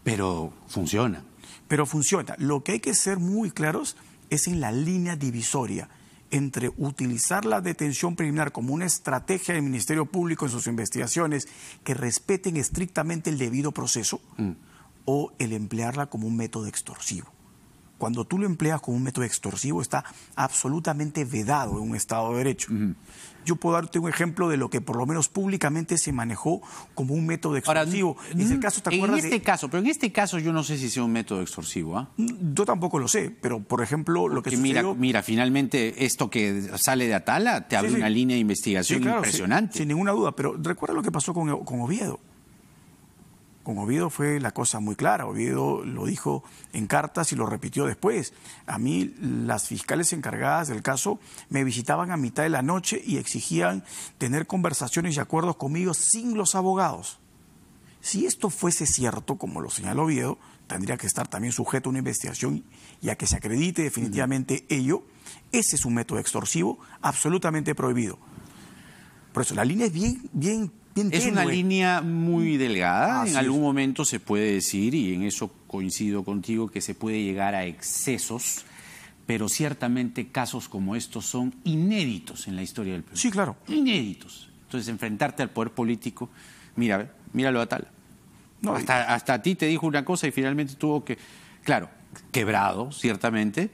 Pero funciona. Pero funciona. Lo que hay que ser muy claros es en la línea divisoria entre utilizar la detención preliminar como una estrategia del Ministerio Público en sus investigaciones que respeten estrictamente el debido proceso o el emplearla como un método extorsivo. Cuando tú lo empleas como un método extorsivo está absolutamente vedado en un Estado de Derecho. Yo puedo darte un ejemplo de lo que por lo menos públicamente se manejó como un método extorsivo. Ahora, en este caso yo no sé si sea un método extorsivo. Yo tampoco lo sé, pero por ejemplo lo que sucedió... Mira, finalmente esto que sale de Atala te abre una línea de investigación impresionante. Sin ninguna duda, pero recuerda lo que pasó con Oviedo. Con Oviedo fue la cosa muy clara. Oviedo lo dijo en cartas y lo repitió después. A mí las fiscales encargadas del caso me visitaban a mitad de la noche y exigían tener conversaciones y acuerdos conmigo sin los abogados. Si esto fuese cierto, como lo señaló Oviedo, tendría que estar también sujeto a una investigación y a que se acredite definitivamente ello. Ese es un método extorsivo absolutamente prohibido. Por eso la línea es bien es tenue. una línea muy delgada. En algún momento se puede decir, y en eso coincido contigo, que se puede llegar a excesos, pero ciertamente casos como estos son inéditos en la historia del Perú. Sí, claro. Inéditos. Entonces, enfrentarte al poder político, míralo a Atala. No, hasta a ti te dijo una cosa y finalmente tuvo que, claro, quebrado, ciertamente,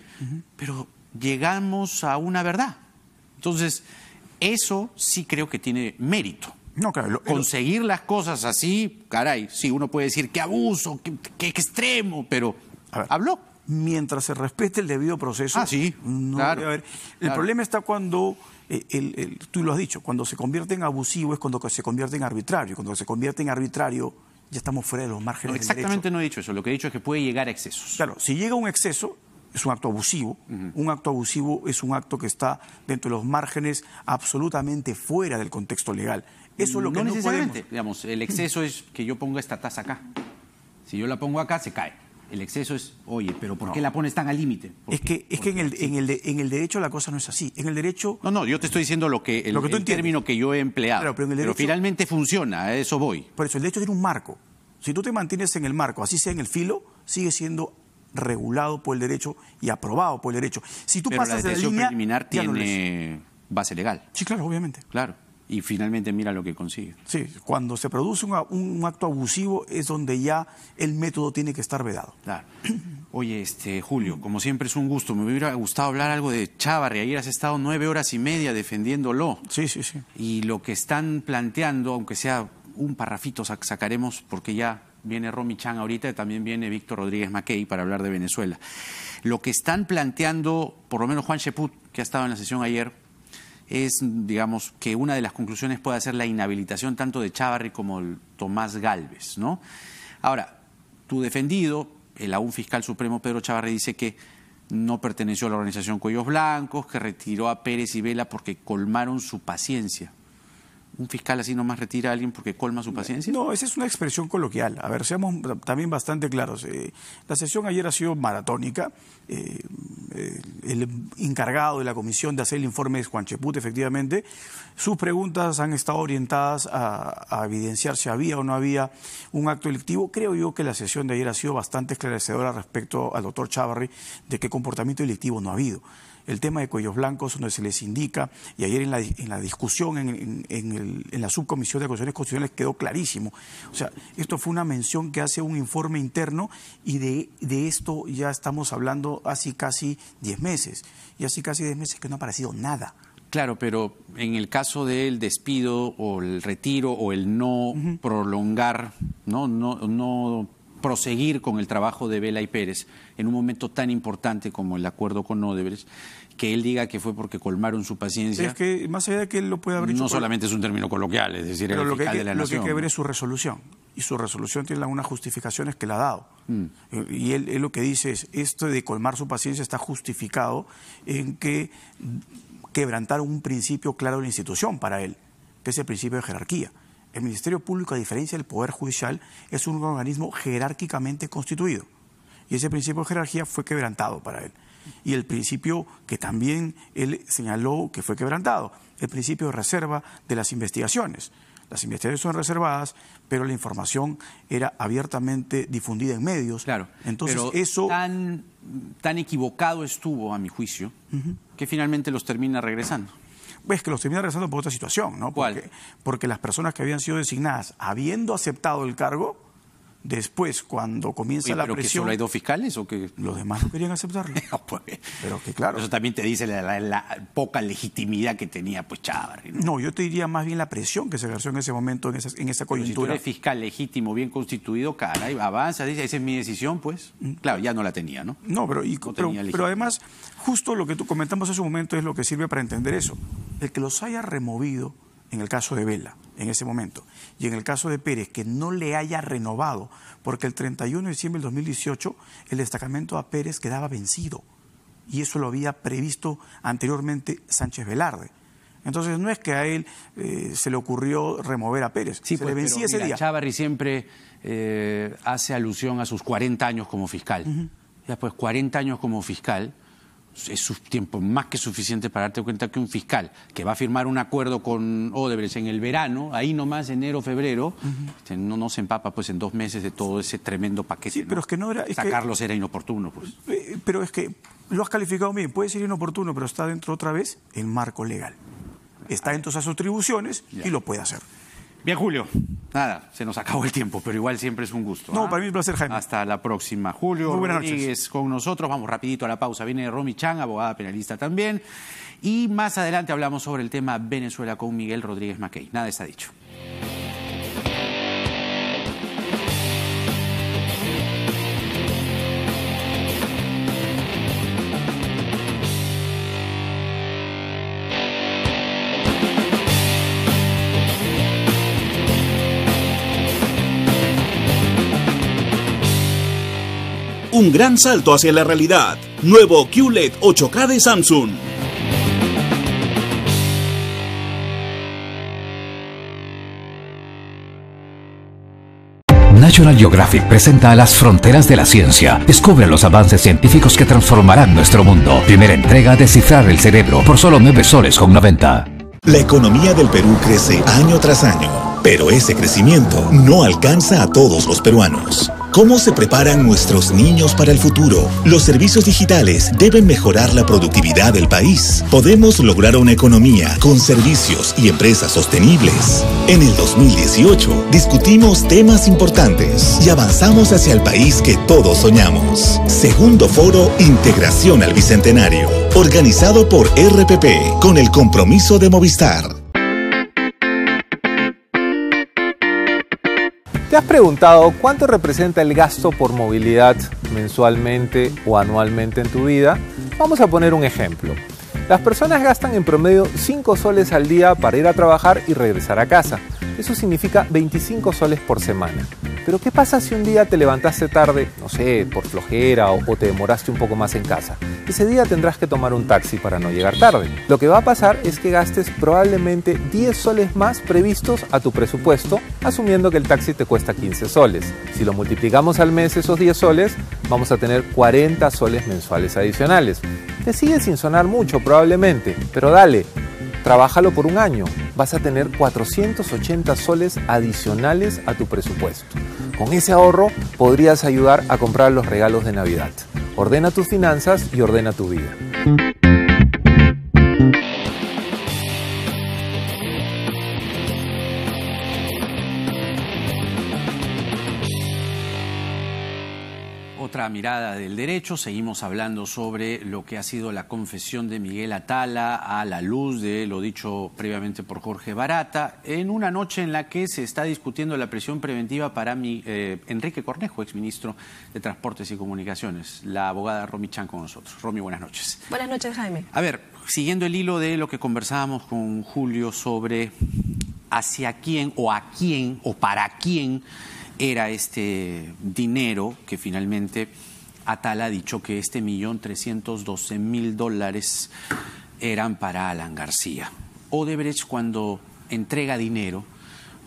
pero llegamos a una verdad. Entonces, eso sí creo que tiene mérito. No, claro, conseguir las cosas así, caray, sí, uno puede decir qué abuso, qué extremo, pero habló. Mientras se respete el debido proceso. Ah, sí, no claro. El problema está cuando, tú lo has dicho, cuando se convierte en abusivo es cuando se convierte en arbitrario. Cuando se convierte en arbitrario ya estamos fuera de los márgenes del derecho. Exactamente no he dicho eso, lo que he dicho es que puede llegar a excesos. Claro, si llega un exceso, es un acto abusivo. Un acto abusivo es un acto que está dentro de los márgenes absolutamente fuera del contexto legal. Eso es lo que no necesariamente podemos... Digamos, el exceso es que yo ponga esta taza acá. Si yo la pongo acá, se cae. El exceso es, oye, pero ¿por qué la pones tan al límite? Es que en el derecho la cosa no es así. En el derecho... No, yo te estoy diciendo el término que yo he empleado. Claro, pero finalmente funciona, a eso voy. Por eso, el derecho tiene un marco. Si tú te mantienes en el marco, así sea en el filo, sigue siendo regulado por el derecho y aprobado por el derecho. Si tú pero pasas la detención de la línea, preliminar tiene base legal. Sí, claro, obviamente. Claro. Y finalmente mira lo que consigue. Sí, cuando se produce un acto abusivo es donde ya el método tiene que estar vedado. Claro. Oye, Julio, como siempre es un gusto. Me hubiera gustado hablar algo de Chávarri. Ayer has estado 9 horas y media defendiéndolo. Sí. Y lo que están planteando, aunque sea un parrafito sacaremos, porque ya viene Romy Chan ahorita y también viene Víctor Rodríguez Mackey para hablar de Venezuela. Lo que están planteando, por lo menos Juan Cheput, que ha estado en la sesión ayer, es, digamos, que una de las conclusiones puede ser la inhabilitación tanto de Chávarri como el Tomás Gálvez, ¿no? Ahora, tu defendido, el aún fiscal supremo Pedro Chávarri, dice que no perteneció a la organización Cuellos Blancos, que retiró a Pérez y Vela porque colmaron su paciencia. ¿Un fiscal así nomás retira a alguien porque colma su paciencia? No, esa es una expresión coloquial. A ver, seamos también bastante claros. La sesión ayer ha sido maratónica. El encargado de la comisión de hacer el informe es Juan Cheput, efectivamente. Sus preguntas han estado orientadas a evidenciar si había o no había un acto delictivo. Creo yo que la sesión de ayer ha sido bastante esclarecedora respecto al doctor Chávarri de qué comportamiento delictivo no ha habido. El tema de cuellos blancos, donde se les indica, y ayer en la discusión en la subcomisión de acusaciones constitucionales quedó clarísimo. O sea, esto fue una mención que hace un informe interno y de esto ya estamos hablando hace casi 10 meses. Y hace casi 10 meses que no ha aparecido nada. Claro, pero en el caso del despido o el retiro o el no prolongar, no proseguir con el trabajo de Vela y Pérez en un momento tan importante como el acuerdo con Odebrecht, que él diga que fue porque colmaron su paciencia. Es que más allá de que él lo pueda haber hecho... No solamente es un término coloquial, es decir, pero el fiscal de la Nación. Lo que hay que ver es su resolución, y su resolución tiene algunas justificaciones que le ha dado. Y él lo que dice es, esto de colmar su paciencia está justificado en que quebrantaron un principio claro de la institución para él, que es el principio de jerarquía. El Ministerio Público, a diferencia del Poder Judicial, es un organismo jerárquicamente constituido. Y ese principio de jerarquía fue quebrantado para él. Y el principio que también él señaló que fue quebrantado, el principio de reserva de las investigaciones. Las investigaciones son reservadas, pero la información era abiertamente difundida en medios. Claro, entonces pero eso... tan equivocado estuvo, a mi juicio, que finalmente los termina regresando. Pues que los termina regresando por otra situación, ¿no? Porque las personas que habían sido designadas, habiendo aceptado el cargo, después, cuando comienza la presión... ¿Pero que solo hay 2 fiscales o que...? Los demás no querían aceptarlo. Pues, pero que claro... Eso también te dice la poca legitimidad que tenía pues Chávarri, ¿no? No, yo te diría más bien la presión que se ejerció en ese momento, en esa coyuntura. Si tú eres fiscal legítimo, bien constituido, caray, avanza, dice, esa es mi decisión, pues. Claro, ya no la tenía, ¿no? No, pero además, justo lo que tú comentamos hace un momento es lo que sirve para entender eso. El que los haya removido, en el caso de Vela, en ese momento, y en el caso de Pérez, que no le haya renovado, porque el 31 de diciembre del 2018 el destacamento a Pérez quedaba vencido, y eso lo había previsto anteriormente Sánchez Velarde. Entonces no es que a él se le ocurrió remover a Pérez, sí, se le vencía ese día. Chávarri siempre hace alusión a sus 40 años como fiscal. Ya pues 40 años como fiscal es su tiempo más que suficiente para darte cuenta que un fiscal que va a firmar un acuerdo con Odebrecht en el verano, ahí nomás enero, febrero, no se empapa pues en 2 meses de todo ese tremendo paquete. Sí, pero es que no era... Sacarlos era inoportuno, pues. Pero es que lo has calificado bien, puede ser inoportuno, pero está dentro otra vez el marco legal. Está dentro de sus atribuciones y lo puede hacer. Bien, Julio. Nada, se nos acabó el tiempo, pero igual siempre es un gusto. No, para mí es un placer, Jaime. Hasta la próxima. Julio Muy buenas Rodríguez noches. Con nosotros. Vamos rapidito a la pausa. Viene Romy Chan, abogada penalista también. Y más adelante hablamos sobre el tema Venezuela con Miguel Rodríguez Mackey. Nada está dicho. Un gran salto hacia la realidad. Nuevo QLED 8K de Samsung. National Geographic presenta Las Fronteras de la Ciencia. Descubre los avances científicos que transformarán nuestro mundo. Primera entrega, Descifrar el cerebro, por solo 9 soles con 90. La economía del Perú crece año tras año, pero ese crecimiento no alcanza a todos los peruanos. ¿Cómo se preparan nuestros niños para el futuro? Los servicios digitales deben mejorar la productividad del país. Podemos lograr una economía con servicios y empresas sostenibles. En el 2018 discutimos temas importantes y avanzamos hacia el país que todos soñamos. Segundo Foro Integración al Bicentenario, organizado por RPP con el compromiso de Movistar. ¿Te has preguntado cuánto representa el gasto por movilidad mensualmente o anualmente en tu vida? Vamos a poner un ejemplo. Las personas gastan en promedio 5 soles al día para ir a trabajar y regresar a casa. Eso significa 25 soles por semana. Pero ¿qué pasa si un día te levantaste tarde, no sé, por flojera o te demoraste un poco más en casa? Ese día tendrás que tomar un taxi para no llegar tarde. Lo que va a pasar es que gastes probablemente 10 soles más previstos a tu presupuesto, asumiendo que el taxi te cuesta 15 soles. Si lo multiplicamos al mes esos 10 soles, vamos a tener 40 soles mensuales adicionales. Te sigue sin sonar mucho probablemente, pero dale, trabájalo por un año. Vas a tener 480 soles adicionales a tu presupuesto. Con ese ahorro podrías ayudar a comprar los regalos de Navidad. Ordena tus finanzas y ordena tu vida. Otra mirada del derecho, seguimos hablando sobre lo que ha sido la confesión de Miguel Atala a la luz de lo dicho previamente por Jorge Barata, en una noche en la que se está discutiendo la prisión preventiva para Enrique Cornejo, exministro de Transportes y Comunicaciones. La abogada Romy Chan con nosotros. Romy, buenas noches. Buenas noches, Jaime. A ver, siguiendo el hilo de lo que conversábamos con Julio sobre hacia quién o para quién era este dinero que finalmente Atala ha dicho que este $1.312.000 eran para Alan García. Odebrecht, cuando entrega dinero,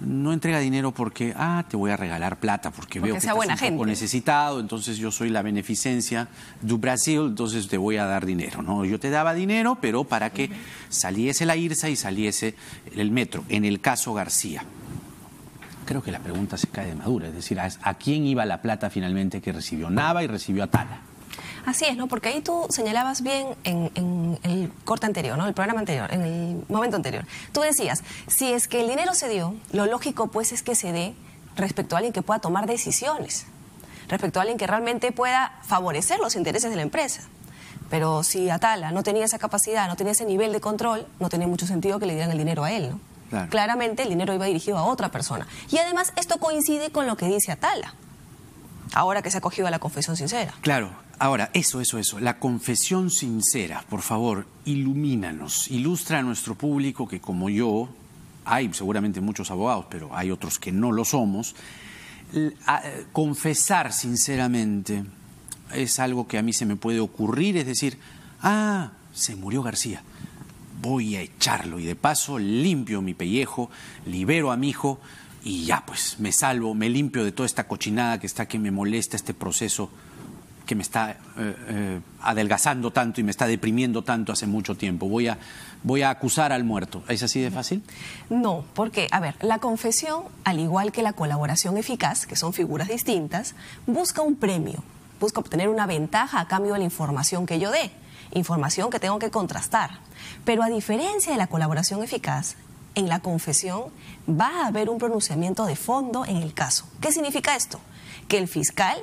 no entrega dinero porque te voy a regalar plata porque veo que estás un poco necesitado, entonces yo soy la beneficencia do Brasil, entonces te voy a dar dinero. No, yo te daba dinero, pero para que saliese la IRSA y saliese el metro. En el caso García, creo que la pregunta se cae de madura, es decir, ¿a quién iba la plata finalmente que recibió Nava y recibió Atala? Así es, ¿no? Porque ahí tú señalabas bien en el corte anterior, ¿no? El programa anterior, en el momento anterior. Tú decías, si es que el dinero se dio, lo lógico pues es que se dé respecto a alguien que pueda tomar decisiones, respecto a alguien que realmente pueda favorecer los intereses de la empresa. Pero si Atala no tenía esa capacidad, no tenía ese nivel de control, no tenía mucho sentido que le dieran el dinero a él, ¿no? Claro. Claramente el dinero iba dirigido a otra persona. Y además esto coincide con lo que dice Atala, ahora que se ha acogido a la confesión sincera. Claro, ahora, eso, la confesión sincera, por favor, ilumínanos, ilustra a nuestro público que como yo, hay seguramente muchos abogados, pero hay otros que no lo somos, confesar sinceramente es algo que a mí se me puede ocurrir, es decir, se murió García. Voy a echarlo y de paso limpio mi pellejo, libero a mi hijo y ya pues me salvo, me limpio de toda esta cochinada que me molesta, este proceso que me está adelgazando tanto y me está deprimiendo tanto hace mucho tiempo. Voy a acusar al muerto. ¿Es así de fácil? No, porque, a ver, la confesión, al igual que la colaboración eficaz, que son figuras distintas, busca un premio, busca obtener una ventaja a cambio de la información que yo dé, información que tengo que contrastar. Pero a diferencia de la colaboración eficaz, en la confesión va a haber un pronunciamiento de fondo en el caso. ¿Qué significa esto? Que el fiscal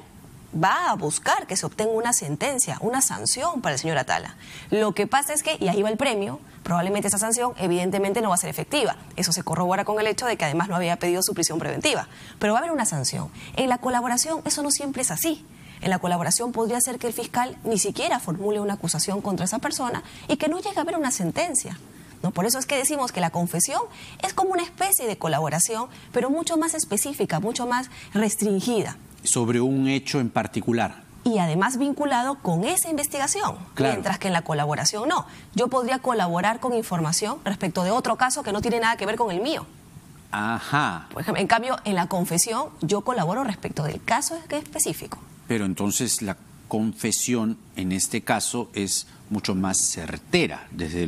va a buscar que se obtenga una sentencia, una sanción para el señor Atala. Lo que pasa es que, y ahí va el premio, probablemente esa sanción evidentemente no va a ser efectiva. Eso se corrobora con el hecho de que además no había pedido su prisión preventiva. Pero va a haber una sanción. En la colaboración eso no siempre es así. En la colaboración podría ser que el fiscal ni siquiera formule una acusación contra esa persona y que no llegue a haber una sentencia, ¿no? Por eso es que decimos que la confesión es como una especie de colaboración, pero mucho más específica, mucho más restringida. Sobre un hecho en particular. Y además vinculado con esa investigación, claro. Mientras que en la colaboración no. Yo podría colaborar con información respecto de otro caso que no tiene nada que ver con el mío. Ajá. Por ejemplo, en cambio, en la confesión yo colaboro respecto del caso específico. Pero entonces la confesión en este caso es mucho más certera desde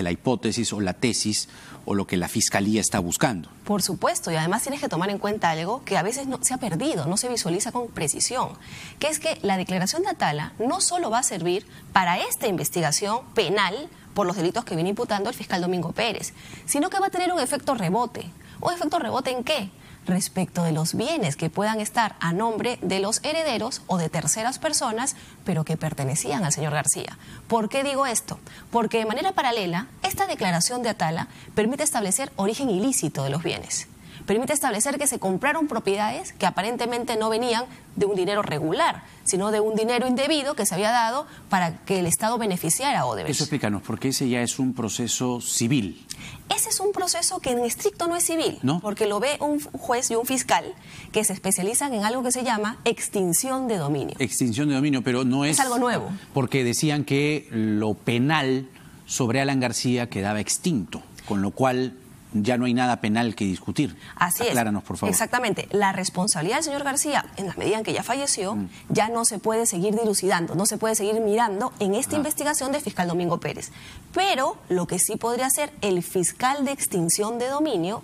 la hipótesis o la tesis o lo que la fiscalía está buscando. Por supuesto, y además tienes que tomar en cuenta algo que a veces se ha perdido, no se visualiza con precisión, que es que la declaración de Atala no solo va a servir para esta investigación penal por los delitos que viene imputando el fiscal Domingo Pérez, sino que va a tener un efecto rebote. ¿Un efecto rebote en qué? Respecto de los bienes que puedan estar a nombre de los herederos o de terceras personas, pero que pertenecían al señor García. ¿Por qué digo esto? Porque de manera paralela, esta declaración de Atala permite establecer origen ilícito de los bienes. permite establecer que se compraron propiedades que aparentemente no venían de un dinero regular, sino de un dinero indebido que se había dado para que el Estado beneficiara a Odebrecht. Eso explícanos, porque ese ya es un proceso civil. Ese es un proceso que en estricto no es civil, ¿no? Porque lo ve un juez y un fiscal que se especializan en algo que se llama extinción de dominio. Extinción de dominio, pero no es... Es algo nuevo. Porque decían que lo penal sobre Alan García quedaba extinto, con lo cual ya no hay nada penal que discutir. Así es. Acláranos, por favor. Exactamente. La responsabilidad del señor García, en la medida en que ya falleció, ya no se puede seguir dilucidando, no se puede seguir mirando en esta investigación del fiscal Domingo Pérez. Pero lo que sí podría hacer el fiscal de extinción de dominio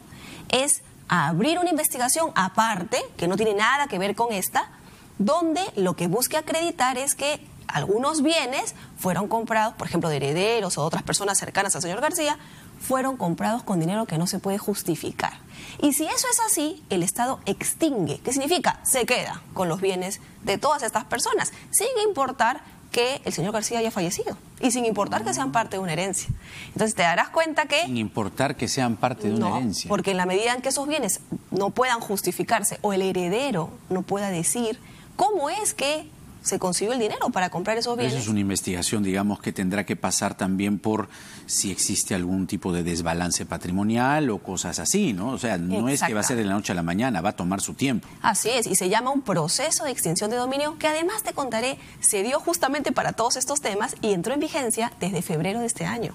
es abrir una investigación aparte, que no tiene nada que ver con esta, donde lo que busque acreditar es que algunos bienes fueron comprados, por ejemplo, de herederos o otras personas cercanas al señor García, fueron comprados con dinero que no se puede justificar. Y si eso es así, el Estado extingue. ¿Qué significa? Se queda con los bienes de todas estas personas, sin importar que el señor García haya fallecido y sin importar que sean parte de una herencia. Entonces te darás cuenta que... Sin importar que sean parte de una herencia. Porque en la medida en que esos bienes no puedan justificarse o el heredero no pueda decir cómo es que se consiguió el dinero para comprar esos bienes. Eso es una investigación, digamos, que tendrá que pasar también por si existe algún tipo de desbalance patrimonial o cosas así, ¿no? O sea, no es que va a ser de la noche a la mañana, va a tomar su tiempo. Así es, y se llama un proceso de extinción de dominio que además te contaré, se dio justamente para todos estos temas y entró en vigencia desde febrero de este año.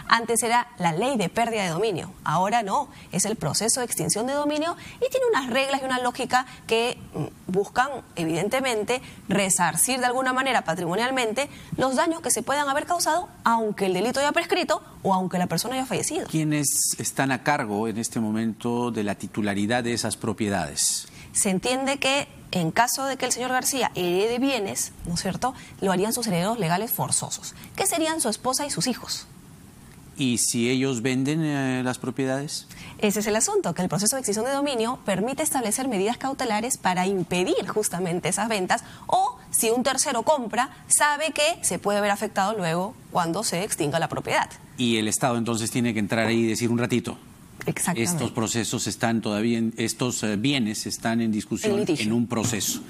Antes era la ley de pérdida de dominio, ahora no, es el proceso de extinción de dominio y tiene unas reglas y una lógica que buscan, evidentemente, resarcir de alguna manera patrimonialmente los daños que se puedan haber causado, aunque el delito haya prescrito o aunque la persona haya fallecido. ¿Quiénes están a cargo en este momento de la titularidad de esas propiedades? Se entiende que en caso de que el señor García herede bienes, ¿no es cierto?, lo harían sus herederos legales forzosos, que serían su esposa y sus hijos. ¿Y si ellos venden las propiedades? Ese es el asunto, que el proceso de extinción de dominio permite establecer medidas cautelares para impedir justamente esas ventas o si un tercero compra, sabe que se puede ver afectado luego cuando se extinga la propiedad. Y el Estado entonces tiene que entrar ahí y decir un ratito. Exactamente. Estos procesos están todavía, estos bienes están en discusión en un proceso.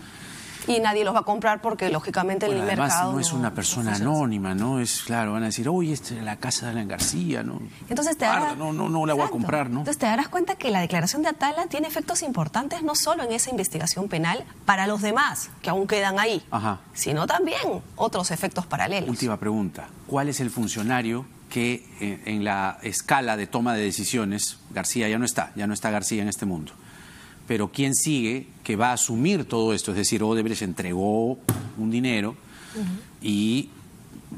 Y nadie los va a comprar porque, lógicamente, el además, mercado no es una persona anónima, ¿no? Es, claro, van a decir, oye, esta es la casa de Alan García, ¿no? Entonces no la voy a comprar, ¿no? Entonces te darás cuenta que la declaración de Atala tiene efectos importantes no solo en esa investigación penal para los demás, que aún quedan ahí, sino también otros efectos paralelos. Última pregunta. ¿Cuál es el funcionario que en la escala de toma de decisiones, García ya no está García en este mundo? Pero ¿quién sigue que va a asumir todo esto? Es decir, Odebrecht entregó un dinero y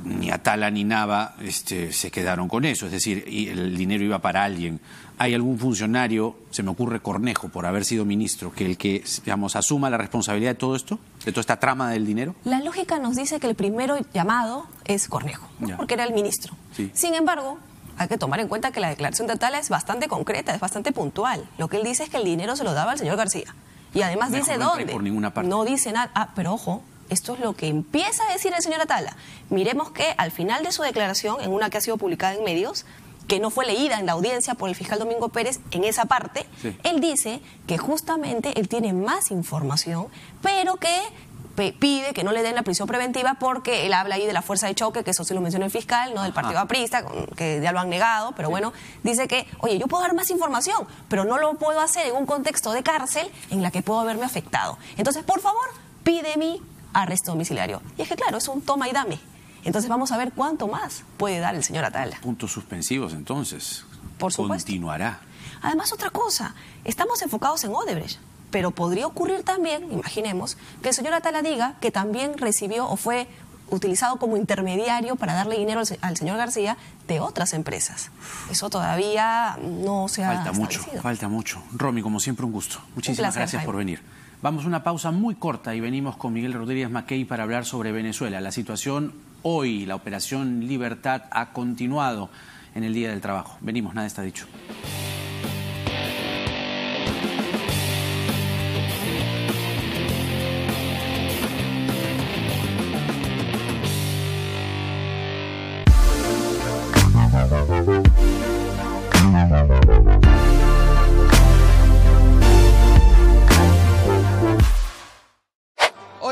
ni Atala ni Nava se quedaron con eso. Es decir, y el dinero iba para alguien. ¿Hay algún funcionario, se me ocurre Cornejo, por haber sido ministro, que digamos, asuma la responsabilidad de todo esto, de toda esta trama del dinero? La lógica nos dice que el primero llamado es Cornejo, ¿no? Porque era el ministro. Sí. Sin embargo, hay que tomar en cuenta que la declaración de Atala es bastante concreta, es bastante puntual. Lo que él dice es que el dinero se lo daba al señor García. Y además dice dónde. Por ninguna parte. No dice nada. Pero ojo, esto es lo que empieza a decir el señor Atala. Miremos que al final de su declaración, en una que ha sido publicada en medios, que no fue leída en la audiencia por el fiscal Domingo Pérez, en esa parte, él dice que justamente él tiene más información, pero que pide que no le den la prisión preventiva porque él habla ahí de la fuerza de choque, que eso sí lo menciona el fiscal, no del partido aprista, que ya lo han negado, pero bueno, dice que, oye, yo puedo dar más información, pero no lo puedo hacer en un contexto de cárcel en la que puedo haberme afectado. Entonces, por favor, pide mi arresto domiciliario. Y es que, claro, es un toma y dame. Entonces vamos a ver cuánto más puede dar el señor Atala. Puntos suspensivos, entonces. Por supuesto. Continuará. Además, otra cosa, estamos enfocados en Odebrecht. Pero podría ocurrir también, imaginemos, que el señor Atala diga que también recibió o fue utilizado como intermediario para darle dinero al señor García de otras empresas. Eso todavía no se ha establecido. Falta mucho. Romy, como siempre, un gusto. Muchísimas gracias por venir. Vamos a una pausa muy corta y venimos con Miguel Rodríguez Mackey para hablar sobre Venezuela. La situación hoy, la Operación Libertad ha continuado en el Día del Trabajo. Venimos, nada está dicho.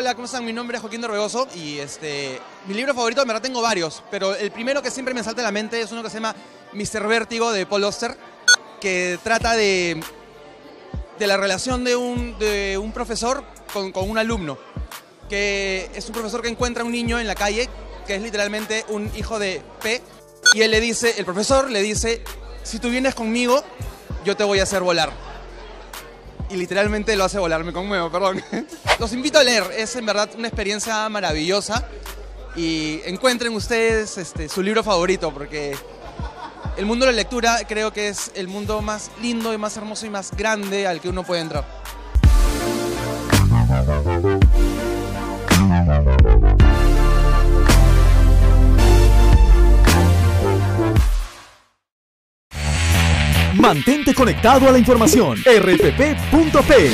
Hola, ¿cómo están? Mi nombre es Joaquín Dorbegoso y mi libro favorito, en verdad tengo varios, pero el primero que siempre me salta a la mente es uno que se llama Mr. Vértigo de Paul Auster, que trata de la relación de un profesor con un alumno, que es un profesor que encuentra a un niño en la calle, que es literalmente un hijo de P, y el profesor le dice, si tú vienes conmigo, yo te voy a hacer volar. Y literalmente lo hace volar, me conmuevo, perdón. Los invito a leer, es en verdad una experiencia maravillosa y encuentren ustedes su libro favorito, porque el mundo de la lectura creo que es el mundo más lindo y más hermoso y más grande al que uno puede entrar. Mantente conectado a la información. rpp.p.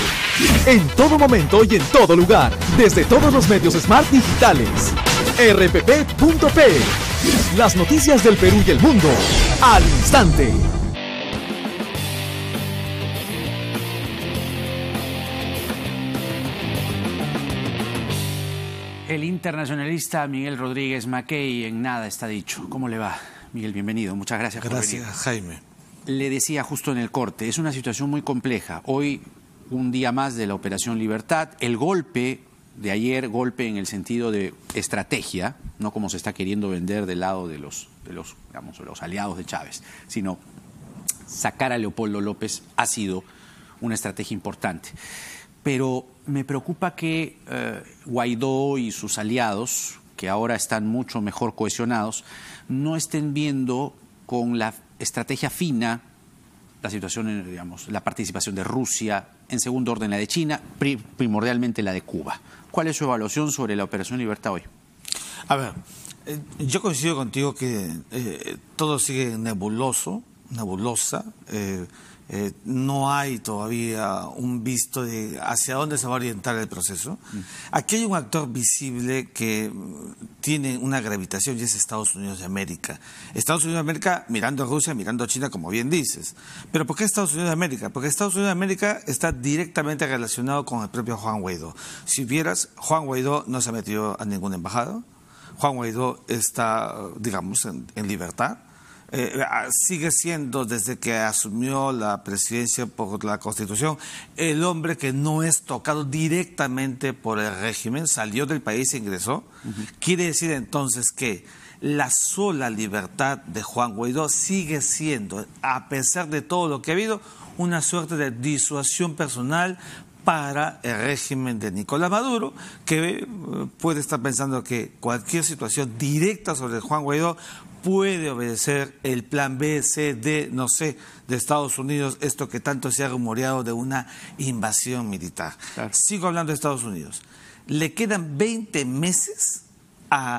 En todo momento y en todo lugar, desde todos los medios smart digitales. rpp.p. Las noticias del Perú y el mundo al instante. El internacionalista Miguel Rodríguez Mackey en Nada está dicho. ¿Cómo le va? Miguel, bienvenido. Muchas gracias por venir. Gracias, Jaime. Le decía justo en el corte, es una situación muy compleja. Hoy, un día más de la Operación Libertad, el golpe de ayer, golpe en el sentido de estrategia, no como se está queriendo vender del lado de los aliados de Chávez, sino sacar a Leopoldo López ha sido una estrategia importante. Pero me preocupa que Guaidó y sus aliados, que ahora están mucho mejor cohesionados, no estén viendo con la estrategia fina la situación, digamos, la participación de Rusia, en segundo orden la de China, primordialmente la de Cuba. ¿Cuál es su evaluación sobre la Operación Libertad hoy? A ver, yo coincido contigo que todo sigue nebulosa. No hay todavía un visto de hacia dónde se va a orientar el proceso. Aquí hay un actor visible que tiene una gravitación y es Estados Unidos de América. Estados Unidos de América mirando a Rusia, mirando a China, como bien dices. ¿Pero por qué Estados Unidos de América? Porque Estados Unidos de América está directamente relacionado con el propio Juan Guaidó. Si vieras, Juan Guaidó no se ha metido a ninguna embajada. Juan Guaidó está, digamos, en libertad. Sigue siendo, desde que asumió la presidencia por la Constitución, el hombre que no es tocado directamente por el régimen, salió del país e ingresó. Quiere decir entonces que la sola libertad de Juan Guaidó sigue siendo, a pesar de todo lo que ha habido, una suerte de disuasión personal para el régimen de Nicolás Maduro, que puede estar pensando que cualquier situación directa sobre Juan Guaidó puede obedecer el plan B, C, D, no sé, de Estados Unidos, esto que tanto se ha rumoreado de una invasión militar. Claro. Sigo hablando de Estados Unidos. Le quedan 20 meses a